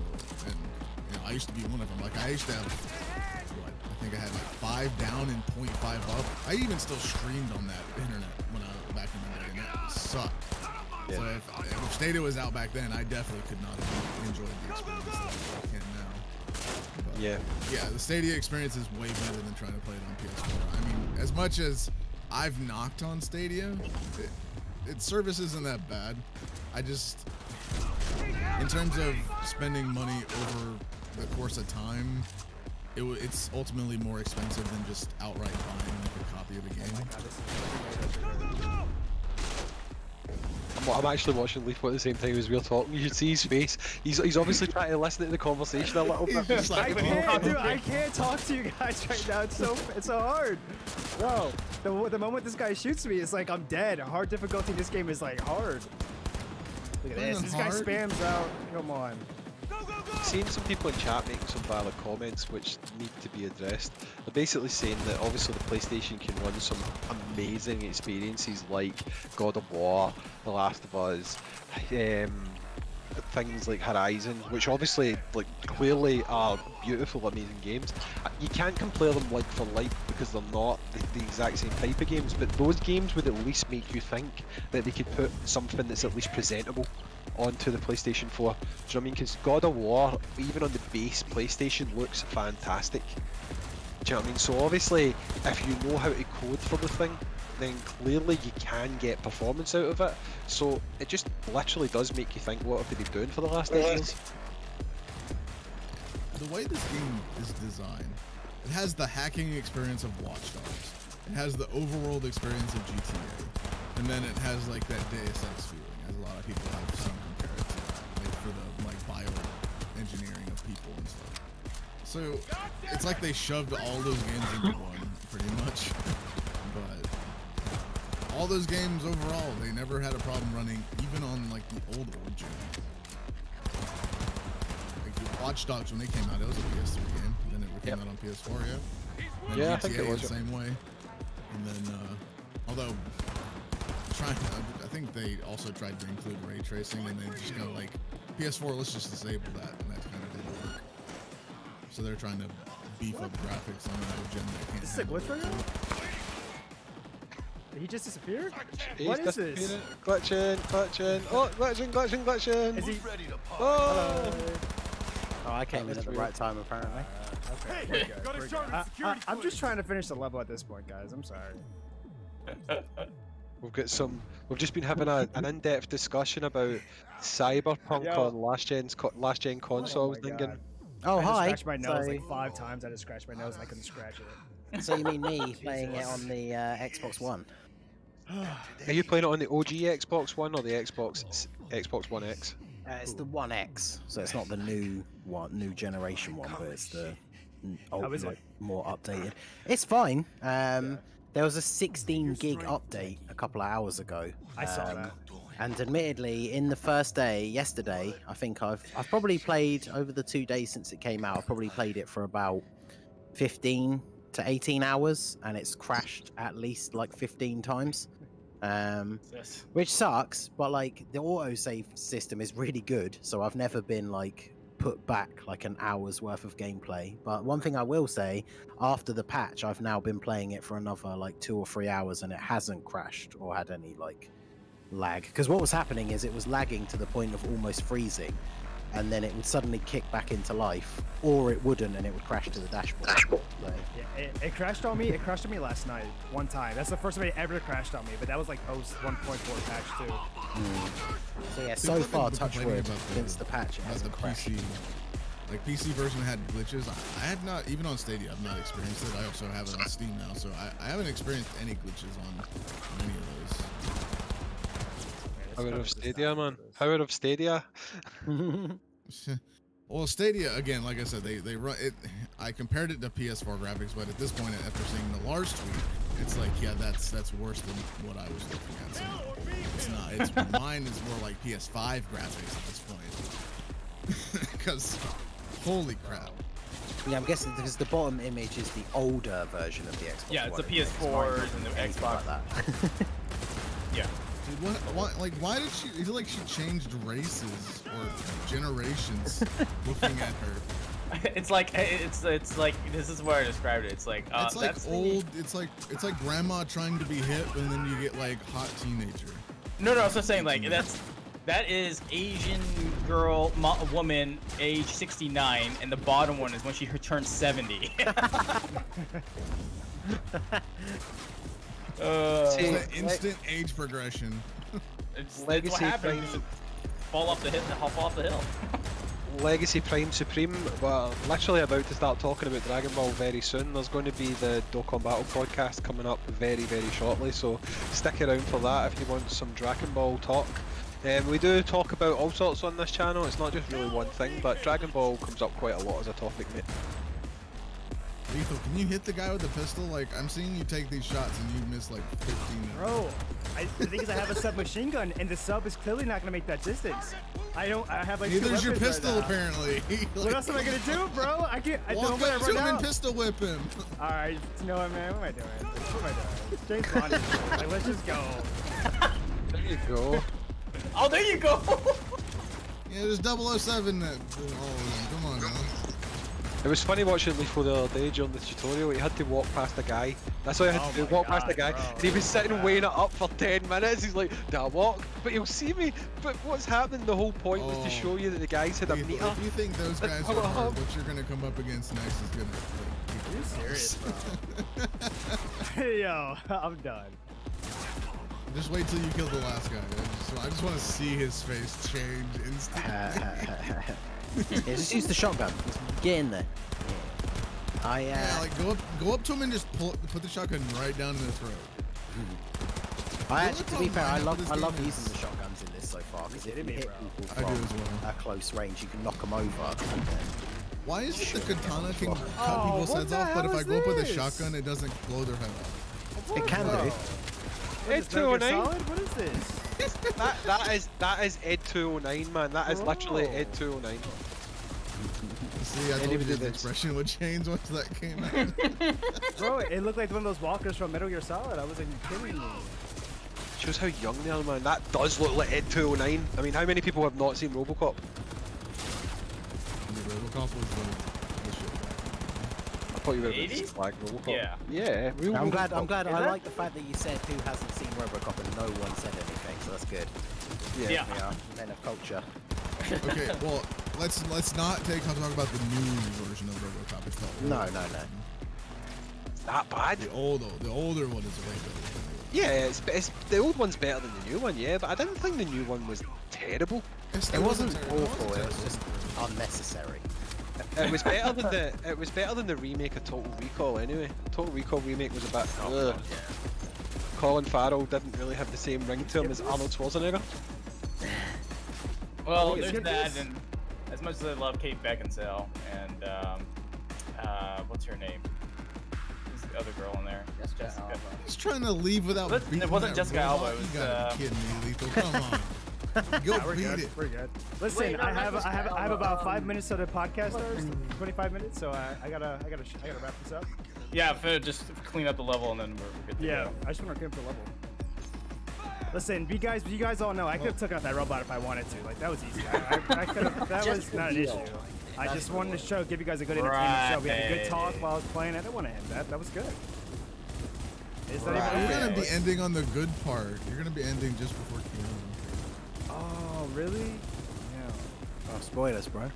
and, you know, I used to be one of them. Like, I used to have, what, I think I had like 5 down and 0.5 up. I even still streamed on that internet when back in the day, and that sucked. Yeah. So if Stadia was out back then, I definitely could not have enjoyed the experience that I can now. But yeah, the Stadia experience is way better than trying to play it on PS4. I mean, as much as I've knocked on Stadia, its service isn't that bad. I just, in terms of spending money over the course of time, it's ultimately more expensive than just outright buying like a copy of the game. Oh my God, I'm actually watching Lethal at the same time as we're talking. You should see his face. He's obviously trying to listen to the conversation a little bit. Just like, I can't talk to you guys right now. It's so hard. Bro, the moment this guy shoots me, it's like I'm dead. Hard difficulty in this game is like hard. Look at this. This guy spams out. Come on. Seeing some people in chat making some valid comments which need to be addressed. They're basically saying that obviously the PlayStation can run some amazing experiences like God of War, The Last of Us, things like Horizon, which obviously like clearly are beautiful, amazing games. You can't compare them like for like because they're not the exact same type of games, but those games would at least make you think that they could put something that's at least presentable onto the PlayStation 4. Do you know what I mean? Because God of War, even on the base PlayStation, looks fantastic. Do you know what I mean? So obviously, if you know how to code for the thing, then clearly you can get performance out of it. So it just literally does make you think, what have they been doing for the last 8 years? The way this game is designed, it has the hacking experience of Watch Dogs. It has the overworld experience of GTA. And then it has like that Deus Ex feeling, as a lot of people have some compare it to that, like for the like bioengineering of people and stuff. So it's like they shoved all those games into one, pretty much. But all those games overall, they never had a problem running, even on like the old gen. Like the Watch Dogs, when they came out, it was a PS3 game. Then it came out on PS4, yeah. And yeah, GTA I think it was the same way. And then, although I think they also tried to include ray tracing, and they just kind of like PS4. Let's just disable that, and that kind of didn't work. So they're trying to beef up graphics on that gen that can't. This is a glitch right now? Did he just disappear? He's what is this? Glitching. Oh, glitching. Is he ready to pop? Oh! Oh, I came in at the right time apparently. Okay, we're good. I'm just trying to finish the level at this point, guys. I'm sorry. We've just been having an in-depth discussion about Cyberpunk on last gen consoles. I Oh, just hi. scratched my nose like 5 times. I just scratched my nose and I couldn't scratch it. So you mean me playing it on the Xbox One? Are you playing it on the OG Xbox One or the Xbox One X? It's the One X, so it's not the new generation one, but it's the old, like, more updated. It's fine. There was a 16 gig update a couple of hours ago. I saw that. And admittedly, in the first day, yesterday, I think I've probably played, over the 2 days since it came out, I've probably played it for about 15 to 18 hours, and it's crashed at least like 15 times. Which sucks, but like the autosave system is really good, so I've never been like put back like an hour's worth of gameplay. But one thing I will say, after the patch, I've now been playing it for another like 2 or 3 hours, and it hasn't crashed or had any like lag. Because what was happening is it was lagging to the point of almost freezing, and then it would suddenly kick back into life, or it wouldn't, and it would crash to the dashboard. Like, yeah, it crashed on me. It crashed on me last night, one time. That's the first time it ever crashed on me, but that was like post 1.4 patch too. So yeah, so far, touch wood, since the patch it hasn't crashed. Like PC version had glitches. I have not, even on Stadia, I've not experienced it. I also have it on Steam now, so I haven't experienced any glitches on any of those. Power of Stadia, man. Power of Stadia. Well, Stadia, again, like I said, they run it. I compared it to PS4 graphics, but at this point, after seeing the Lars tweet, it's like, yeah, that's worse than what I was looking at. So it's not. It's mine is more like PS5 graphics at this point. Because holy crap. Yeah, I'm guessing because the bottom image is the older version of the Xbox. Yeah, it's One, the PS4 and the Xbox. Like that. Yeah. Dude, why did she? Is it like she changed races or generations looking at her? It's like this is where I described it. It's like it's like that's old. It's like grandma trying to be hip, and then you get like hot teenager. No, I was saying like that is Asian girl woman age 69, and the bottom one is when she turns 70. It's an instant age progression. It's what happens. Fall off the hill. Legacy Prime Supreme. Well, literally about to start talking about Dragon Ball very soon. There's going to be the Dokkan Battle podcast coming up very, very shortly, so stick around for that if you want some Dragon Ball talk. We do talk about all sorts on this channel. It's not just really one thing, but Dragon Ball comes up quite a lot as a topic, mate. Lethal, can you hit the guy with the pistol? Like, I'm seeing you take these shots and you miss like 15. Bro, the thing is I have a submachine gun, and the sub is clearly not gonna make that distance. I have like neither's your pistol right apparently. What else am I gonna do, bro? I can't. Walk up to him and pistol whip him. All right, you know what, man? What am I doing? What am I doing? James Bond is like, let's just go. There you go. Oh, there you go. Yeah, there's 007 that. Oh, come on, man. It was funny watching Lethal the other day during the tutorial. He had to walk past a guy. That's all he had to do, walk past a guy. Bro. And he was sitting weighing it up for 10 minutes. He's like, did I walk? But he'll see me. But what's happening, the whole point was to show you that the guys had a meter. If you think those guys are hard, what you're going to come up against next is going to... Are you serious, bro? Yo, I'm done. Just wait till you kill the last guy. I just want to see his face change instantly. Yeah, just use the shotgun. Just get in there. Yeah, like go up to him and just put the shotgun right down in his throat. To be fair, I love using the shotguns in this so far because if you hit people from a close range, you can knock them over. Why is it the katana can cut people's heads off, but if I go up with a shotgun, it doesn't blow their head off? It can do. Ed 209. What is this? that is Ed 209, man. That is literally Ed 209. See, I told you the expression would change once that came out. Bro, it looked like one of those walkers from Metal Gear Solid. I was like, you kidding me? Shows how young they are, man. That does look like Ed 209. I mean, how many people have not seen RoboCop? RoboCop was the I thought you were going to flag RoboCop. Yeah. Yeah. I'm glad. I like the fact that you said who hasn't seen RoboCop and no one said anything, so that's good. Yeah. We are men of culture. Okay, well, let's not talk about the new version of RoboCop. It's not no. It's that bad. The older one is way better. Yeah, it's the old one's better than the new one. Yeah, but I didn't think the new one was terrible. It wasn't awful. It was just unnecessary. It was better than the remake of Total Recall anyway. Total Recall remake was a bit. Colin Farrell didn't really have the same ring to him as Arnold Schwarzenegger. Well, there's that, and as much as I love Kate Beckinsale and what's her name? Who's the other girl in there? That's Jessica. He's trying to leave without. It wasn't Jessica Alba. It was. You gotta be kidding me, Lethal. Come on. Go beat it. We're good. Listen, I have about 5 minutes to the podcast starts. 25 minutes, so I gotta wrap this up. Yeah, just clean up the level and then we're good to go. I just want to clean up the level. Listen, you guys all know I could have took out that robot if I wanted to. Like that was easy. I could have. That was not an issue. I just wanted to give you guys a good entertainment show. We had a good talk while I was playing. I didn't want to end that. That was good. You're gonna be ending on the good part. You're gonna be ending just before Keanu. Oh, really? Yeah. Oh, spoilers, bro.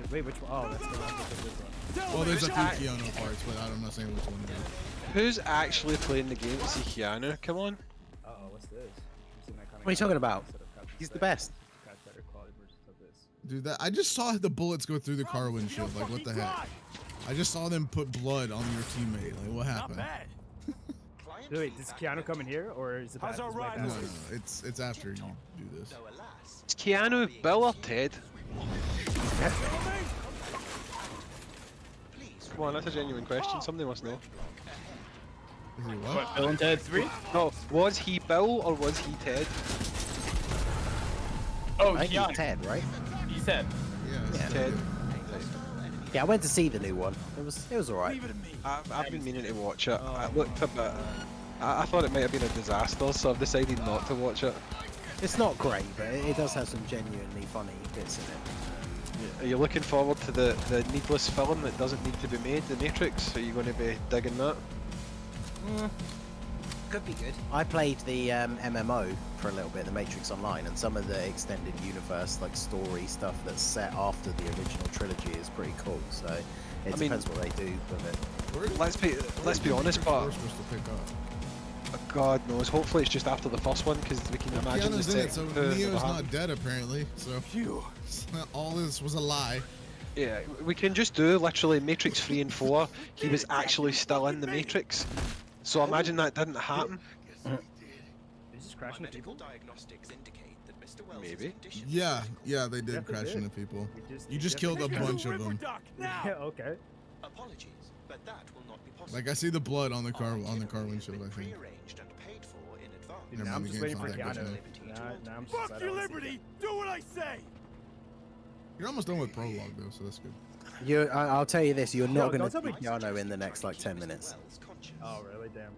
Wait, which one? Oh, that's the one. Well, there's a few Keanu parts, but I'm not saying which one it is. Who's actually playing the game to see Keanu? Come on. Uh-oh, what's this? What are you talking about? He's the best. Dude, I just saw the bullets go through the car windshield. Like, what the heck? I just saw them put blood on your teammate. Like, what happened? Wait, does Keanu come in here, or is it? No, it's after you do this. Is Keanu Bill or Ted? Come on, that's a genuine question. Somebody must know. Is he what? Bill and Ted 3? No, was he Bill or was he Ted? Oh, I think he's Ted, right? He's Ted. Yeah, Ted. Yeah, I went to see the new one. It was alright. I've been meaning to watch it. I looked a bit. I thought it might have been a disaster, so I've decided not to watch it. It's not great, but it does have some genuinely funny bits in it. Are you looking forward to the needless film that doesn't need to be made, The Matrix? Are you going to be digging that? Could be good. I played the MMO for a little bit, The Matrix Online, and some of the extended universe, like story stuff that's set after the original trilogy is pretty cool. So it depends what they do with it. Let's be honest, but God knows. Hopefully, it's just after the first one because we can imagine Keanu's in it, so Neo's not dead apparently. So all this was a lie. Yeah, we can just do literally Matrix 3 and 4. He was actually still in the Matrix. So imagine that didn't happen. Is this crashing into people? Maybe. Yeah, they did crash into people. You just killed a bunch of them. Yeah, okay. Apologies, but that will not be possible. Like I see the blood on the car windshield. I think. Dude, now I'm just waiting for Keanu. Fuck your liberty! Do what I say! You're almost done with prologue though, so that's good. I'll tell you this: you're not going to see Keanu in the next like 10 minutes. Oh really? Damn.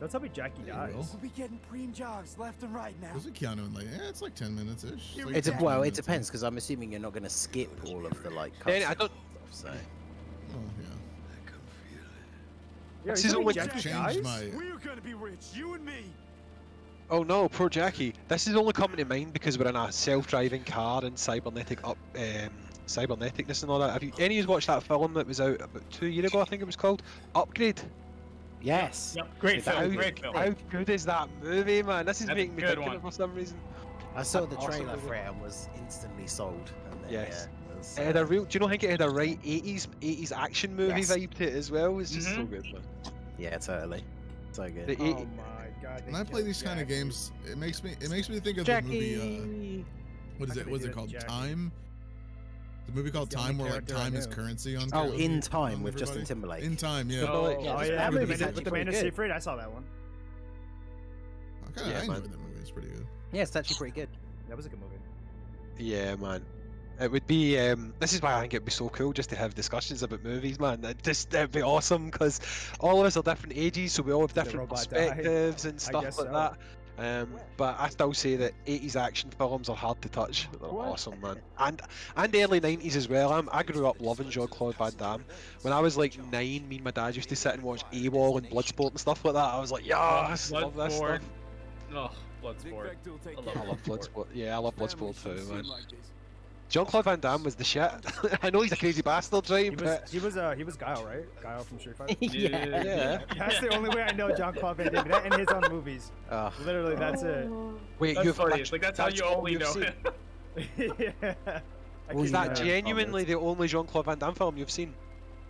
Don't tell me Jackie dies. We'll be getting preem jogs left and right now. There's a Keanu in like, it's like 10 minutes ish. Well, it depends because I'm assuming you're not going to skip all of the like. I don't. So. Oh yeah. Yeah, This is Jackie changed my. We're gonna be rich, you and me. Oh no, poor Jackie. This is only coming to mind because we're in a self-driving car and cyberneticness and all that. Have you any of you watched that film that was out about 2 years ago? I think it was called Upgrade. Yes. Yep. Great film. Great film. How good is that movie, man? This is making me think of it for some reason. I saw the trailer for it and was instantly sold. And then, yes. Yeah, it had a real. Do you know? I think it had a right 80s action movie vibe to it as well. It's just so good, man. Yeah, totally. So good. Oh my god. When I play these kind of games, it makes me think of the movie. What is it? What's it called? Time. The movie called Time, where like time is currency on. Oh, In Time with Justin Timberlake. In Time, yeah. Oh yeah, that movie's with Amanda Seyfried. I saw that one. I enjoyed that movie. It's pretty good. Yeah, it's actually pretty good. That was a good movie. Yeah, man. It would be. This is why I think it'd be so cool just to have discussions about movies, man. It'd be awesome because all of us are different ages, so we all have different perspectives and stuff like that. But I still say that 80s action films are hard to touch. They're awesome, man. And early 90s as well. I grew up loving Jean-Claude Van Damme. When I was like 9, me and my dad used to sit and watch AWOL and Bloodsport and stuff like that. I was like, yes, love this stuff. Oh, Bloodsport. I love Bloodsport. Yeah, I love Bloodsport too, man. Jean-Claude Van Damme was the shit. I know he's a crazy bastard, right? He was Guile, right? Guile from Street Fighter. Yeah. That's the only way I know Jean-Claude Van Damme. That and his own movies. Literally, that's it. Wait, that's funny. Like that's how you only know him. Yeah. Is that genuinely the only Jean-Claude Van Damme film you've seen?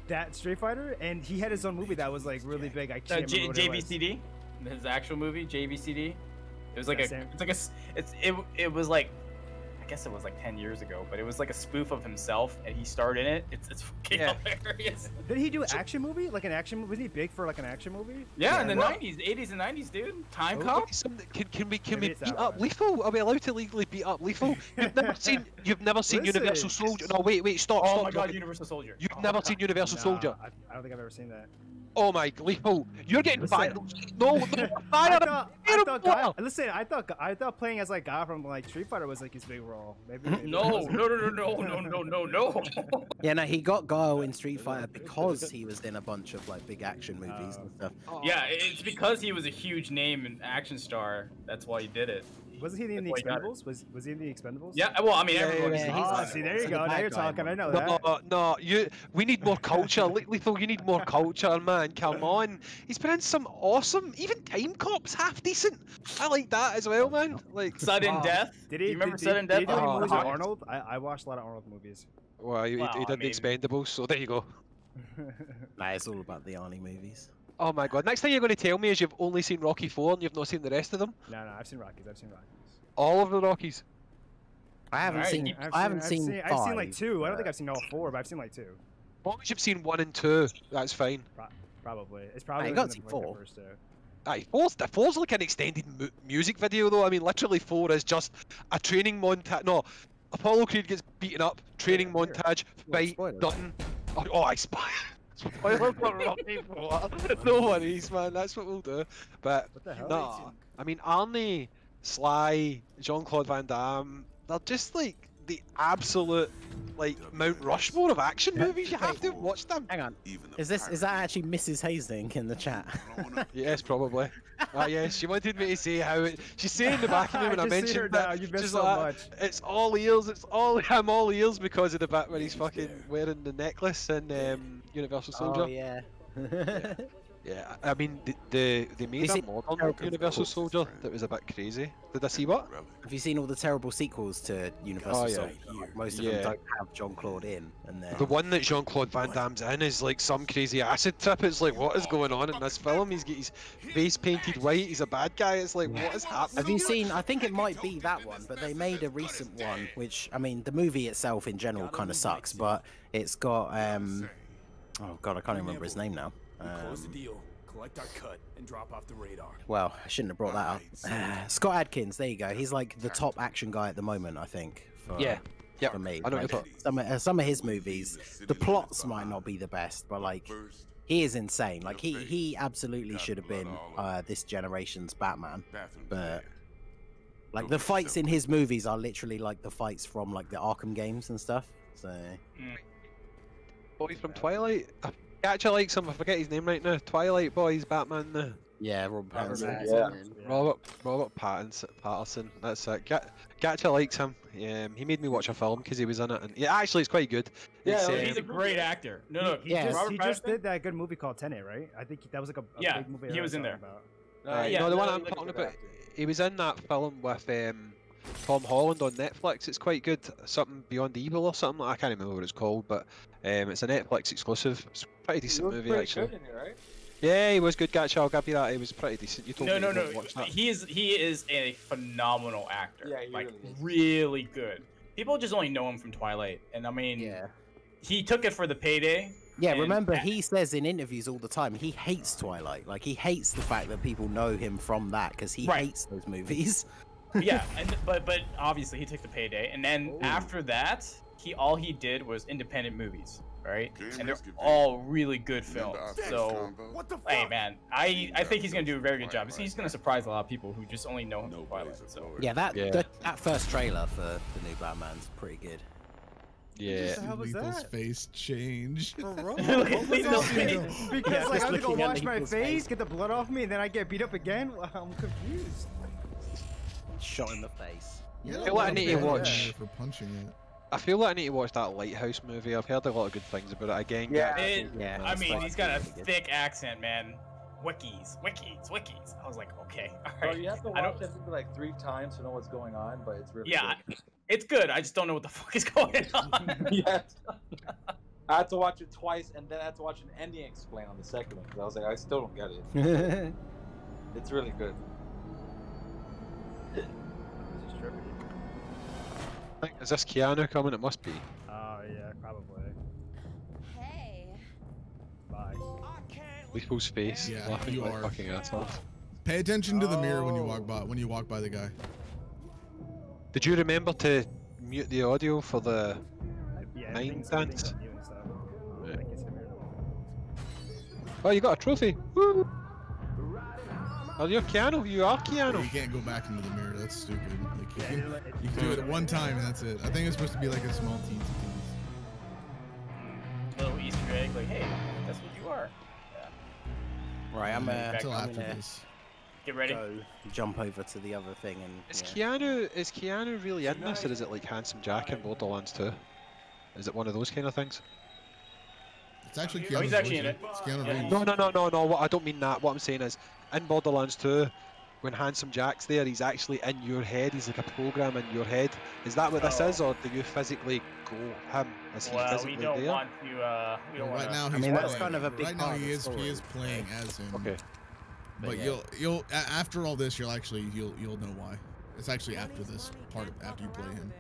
That Street Fighter, and he had his own movie that was like really big. I can't remember what it was. JVCD, his actual movie, JVCD. It was like it was like, I guess it was like 10 years ago, but it was like a spoof of himself, and he starred in it. It's fucking hilarious. Did he do an action movie? Like an action movie? Was he big for like an action movie? Yeah, in the 90s, 80s, and 90s, dude. Time Cop. Can we beat up Lethal? Are we allowed to legally beat up Lethal? You've never seen Universal Soldier. No, wait, stop. Oh my God, Universal Soldier. You've never seen Universal Soldier. I don't think I've ever seen that. Oh my, Lethal, you're getting fired. No, listen, I thought playing as like guy from like Street Fighter was like his big role. Maybe no. Yeah, no, he got Guile in Street Fighter because he was in a bunch of like big action movies and stuff. Yeah, it's because he was a huge name and action star. That's why he did it. Wasn't he in the Expendables? Was he in the Expendables? Yeah, well, I mean, everyone. See, there you go. Now you're talking. I know that. No, we need more culture. Lethal, you need more culture, man. Come on. He's been in some awesome, even Time Cop's half decent. I like that as well, man. Like Sudden Death. Did he remember Sudden Death? Did he do any movies with Arnold? I watched a lot of Arnold movies. Well, he did the Expendables, so there you go. Nah, it's all about the Arnie movies. Oh my God! Next thing you're going to tell me is you've only seen Rocky 4 and you've not seen the rest of them. No, I've seen Rockies. All of the Rockies. I haven't seen. I've seen like 2. I don't think I've seen all 4, but I've seen like 2. As long as you've seen 1 and 2, that's fine. Probably. It's probably. I got to see 4. Aye, 4's like an extended music video though. I mean, literally 4 is just a training montage. No, Apollo Creed gets beaten up, training montage, fight, done. Oh, I spy. Spoiler for Rocky 4. No worries, man. That's what we'll do. But no, I mean Arnie, Sly, Jean-Claude Van Damme, they're just like the absolute like Mount Rushmore of action movies. You have to watch them. Hang on. Is that actually Mrs. Hastings in the chat? Yes, probably. Yes, she wanted me to say how she's saying in the back of me when I mentioned that. You missed so much. It's all ears. I'm all ears because of the bit where he's fucking wearing the necklace in Universal Soldier. Oh yeah. Yeah, I mean they made a modern Universal Soldier that was a bit crazy. Did I see what? Have you seen all the terrible sequels to Universal Soldier? Most of them don't have Jean-Claude in, and then the one that Jean-Claude Van Damme's in is like some crazy acid trip. It's like, what is going on in this film? He's got his face painted white. He's a bad guy. It's like, what is happening? Have you seen? I think it might be that one, but they made a recent one, which I mean, the movie itself in general kind of sucks, but it's got oh god, I can't even remember his name now. Close the deal, collect our cut, and drop off the radar. Well, I shouldn't have brought that up. Scott Adkins, there you go. He's like the top action guy at the moment, I think. For me. I know like, some of his movies, the plots might not be the best, but like he is insane. Like he absolutely should have been this generation's Batman. But like the fights in his movies are literally like the fights from like the Arkham games and stuff. So. Boy from Twilight. I actually like him. I forget his name right now. Twilight Boys, Batman. Yeah, Robert Pattinson. Robert Pattinson. That's it. Gatcha likes him. He made me watch a film because he was in it, and yeah, actually, it's quite good. Yeah, he's a great actor. No, he just did that good movie called Tenet, right? I think that was like a big movie. He was in there. No, the one I'm talking about. He was in that film with Tom Holland on Netflix. It's quite good. Something Beyond Evil or something. I can't remember what it's called, but it's a Netflix exclusive. It's a pretty decent movie actually. Good in it, right? Yeah, he was good, Gatcha. I'll give you that. He was pretty decent. You told me no. Watch that. He is a phenomenal actor. Yeah, he like really really good. People just only know him from Twilight, and I mean, he took it for the payday. Yeah, remember he says in interviews all the time he hates Twilight. Like he hates the fact that people know him from that because he hates those movies. Yeah, but obviously he took the payday, and then after that, all he did was independent movies, right? And they're all really good films. So, hey man, I think he's gonna do a very good job. He's gonna surprise a lot of people who just only know him from Twilight. So yeah, that first trailer for the new Batman's pretty good. Yeah. Lethal's face changed. Because like I have to go wash my face, get the blood off me, and then I get beat up again. I'm confused. Shot in the face. I feel like I need to watch. For punching it. I feel like I need to watch that Lighthouse movie. I've heard a lot of good things about it. Again, I mean, he's got a thick accent, man. Wikis. I was like, okay, all right. Bro, you have to watch it like 3 times to know what's going on, but it's really good. It's good. I just don't know what the fuck is going on. Yeah. I had to watch it twice, and then I had to watch an ending explain on the second one because I was like, I still don't get it. It's really good. Is this Keanu coming? It must be. Oh yeah, probably. Hey. Bye. Lethal's face. Yeah, laughing you like are. fucking assholes. Pay attention to the mirror when you walk by the guy. Did you remember to mute the audio for the nine dance? Right. Oh, you got a trophy! Woo! Oh, you're Keanu. You are Keanu. You can't go back into the mirror. That's stupid. Like, you can do it at one time and that's it. I think it's supposed to be like a small teens. Little Easter egg, like, hey, that's what you are. Yeah. Right, I'm until I'm after gonna this. Get ready. Jump over to the other thing and. Is Keanu really in this, or is it like Handsome Jack in Borderlands 2? Is it one of those kind of things? It's actually Keanu. Oh, he's actually in it. It's Keanu Reeves. No. What I don't mean that. What I'm saying is, in Borderlands 2, when Handsome Jack's there, he's actually in your head. He's like a program in your head. Is that what this is, or do you physically go him? Is he physically we don't there? want to. We don't want Right now, I he's mean, that's playing. kind of a big right part now of he the is story. playing as him. Okay. But yeah. you'll after all this, you'll know why. It's actually after this part, after you play him.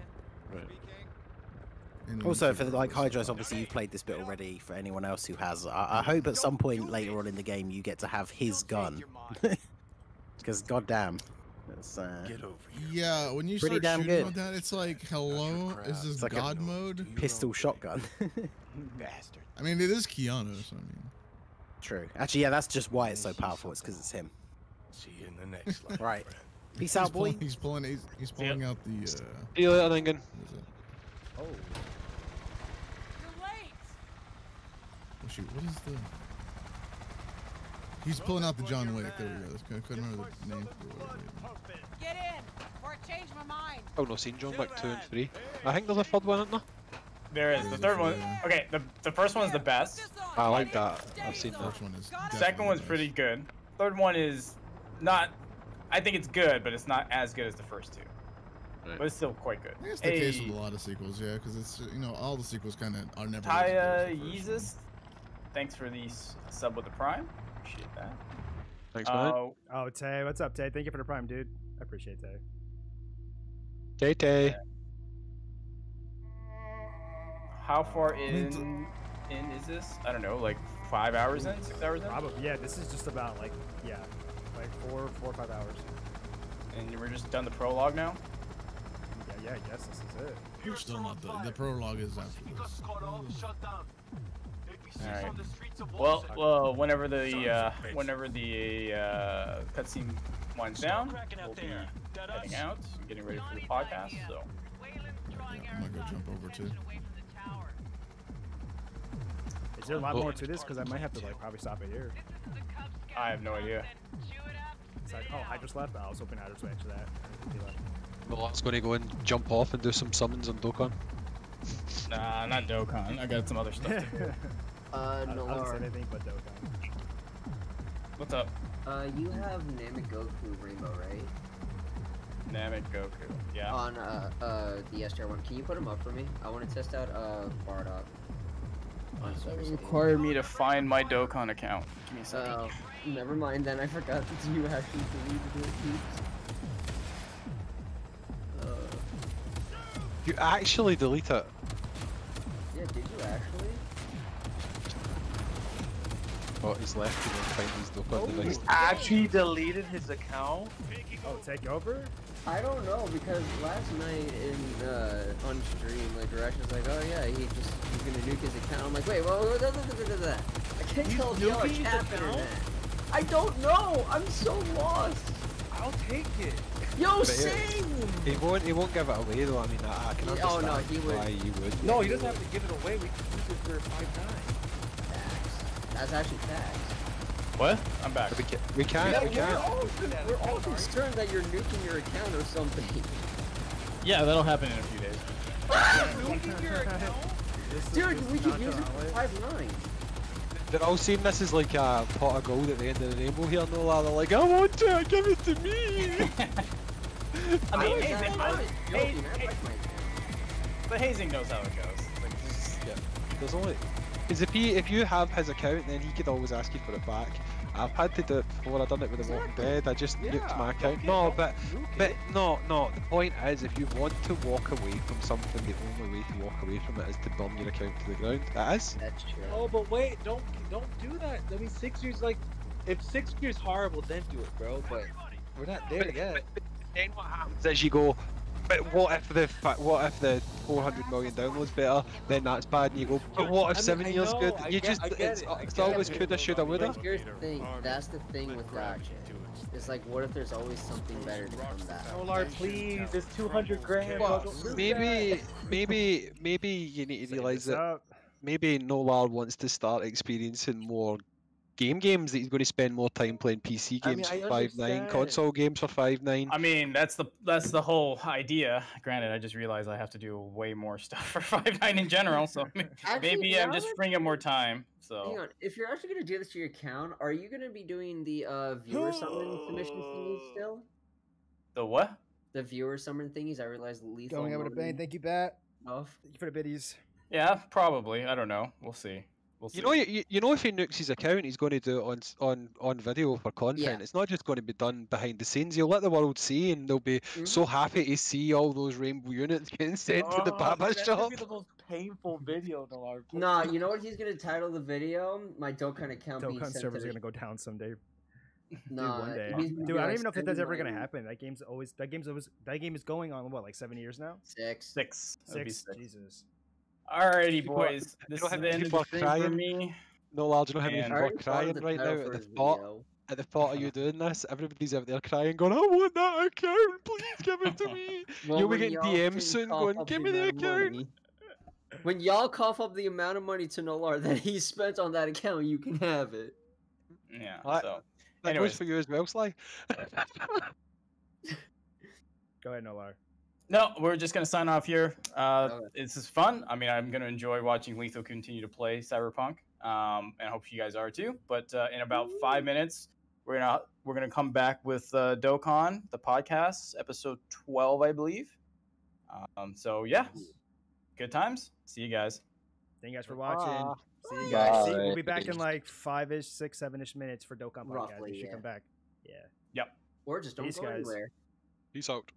Right. And Also, for like Hydros, obviously you've played this bit already. For anyone else who has, I hope at some point later on in the game you get to have his gun, because goddamn, it's yeah. When you pretty start damn shooting good. with that, it's like, hello, is this like God a mode? pistol shotgun. Bastard. I mean, it is Keanu, so I mean. True. Actually, yeah, that's just why it's so powerful. It's because it's him. See you in the next life. Right. Peace out, boy. He's pulling out the. See you later, Lincoln. Oh. Oh shoot! What is the? He's pulling out the John Wick. There we go. I couldn't remember the name. Get in, or change my mind. I've not seen John Wick 2 and 3. I think there's a third one, isn't there? There is. The third one. Okay, the first one's the best. I like that. I've seen that. First one is. Second one's pretty good. Third one is not. I think it's good, but it's not as good as the first two. Right. But it's still quite good. I think it's the case with a lot of sequels, yeah, because it's all the sequels kind of are never. Taya Yeezus, thanks for the sub with the Prime. Appreciate that. Thanks, man. Oh, Tay, what's up, Tay? Thank you for the Prime, dude. I appreciate Tay. Tay. Yeah. How far in is this? I don't know, like 5 hours in, 6 hours in? Probably. Yeah, this is just about like like 4 or 5 hours. And we're just done the prologue now. Yeah, I guess this is it. You're still not the prologue is after this. Alright. Well, whenever the cutscene winds down, we'll be heading out, and getting ready for the podcast. So. Yeah, I'm gonna go jump over too. Is there a lot more to this? Because I might have to probably stop it here. I have no idea. It's like, oh, Hydros left. I was hoping Hydros would answer that. He left. Well, I was going to go and jump off and do some summons on Dokkan. Nah, not Dokkan. I got some other stuff to do. No, I don't say anything but Dokkan. What's up? You have Namek Goku Rainbow, right? Namek Goku, yeah. On the STR one. Can you put him up for me? I want to test out Bardock. That would require me to find my Dokkan account. Give me a second. Never mind then. I forgot that you actually deleted it. You actually delete it? Yeah, did you actually? Oh, he's left to go find his Dokkan device. He actually deleted his account? Oh, take over? I don't know, because last night on stream, like Rash was like, oh yeah, he's gonna nuke his account. I'm like, wait, whoa, I can't tell if y'all are capping or not. I don't know. I'm so lost. I'll take it. Yo, sing! He won't give it away though. I mean, I can understand oh, no, he would. why he would. No, he doesn't have to give it away. We can use it for 5 times. Facts. That's actually facts. What? I'm back. We can't. We're all concerned that you're nuking your account or something. Yeah, that'll happen in a few days. Nuking your account? Dude, we can use it for 5-9. They're all seeing this as like a pot of gold at the end of the rainbow here, no lie. They're like, I want it, give it to me. I mean, But Hazing knows how it goes. Like, yeah. There's only because if you have his account, then he could always ask you for it back. I've had to do it before. I done it with The Walking Dead. I just nuked my account. No, but no. The point is, if you want to walk away from something, the only way to walk away from it is to burn your account to the ground. That is. That's true. Oh, but wait, don't do that. I mean, 6 years, like, if 6 years horrible, then do it, bro. But we're not there yet. But then what happens is you go, but what if the 400 million downloads better? Then that's bad, and you go. But what if 7 years good? It's always coulda, shoulda, woulda. Here's the thing. That's the thing with that. It's like, what if there's always something better to come back? Oh Lord, please, it's 200 grand. Maybe you need to realize that maybe Nomad wants to start experiencing more games that he's going to spend more time playing PC games for $5.9, console games for $5.9. I mean, that's the whole idea. Granted, I just realized I have to do way more stuff for $5.9 in general, so maybe I'm just freeing up more time. So hang on, if you're actually gonna do this to your account, are you gonna be doing the viewer summon submission thingies still? The what? The viewer summon thingies. I realized Lethal. Going out with a bang. Thank you, Bat. Off. Thank you for the biddies. Yeah, probably. I don't know. We'll see. You know, you know, if he nukes his account, he's going to do it on video for content. Yeah. It's not just going to be done behind the scenes. He'll let the world see, and they'll be so happy to see all those rainbow units getting sent to the Baba That's shop. gonna be the most painful video in our. Nah, you know what he's gonna title the video? My Dokkan account being Dokkan sent server's to gonna go down someday. Nah, one day. he's gonna Dude, be I don't like, even know if "Send that's me ever gonna my-" happen. That game is going on what, like 7 years now? Six. It'll be 6. Jesus. Alrighty, boys. This is the end of the thing for me. No, lads, you know how many And- people are crying right now at the thought of you doing this? Everybody's out there crying, going, I want that account, please give it to me. Well, You'll be when getting y'all DMs can soon cough going, up give me the amount of account. money- When y'all cough up the amount of money to Nolar that he spent on that account, you can have it. Yeah. That anyways. goes for you as well, Sly. Go ahead, Nolar. No, we're just gonna sign off here. This is fun. I mean, I'm gonna enjoy watching Lethal continue to play Cyberpunk, and I hope you guys are too. But in about 5 minutes, we're gonna come back with Dokkan, the podcast, episode 12, I believe. So yeah, good times. See you guys. Thank you guys for watching. See you Bye. guys. See, we'll be back in like 5-ish, 6, 7-ish minutes for Dokkan podcast. Roughly, You should yeah. come back. Yeah. Yep. Or just don't Peace, go guys. anywhere. Peace out.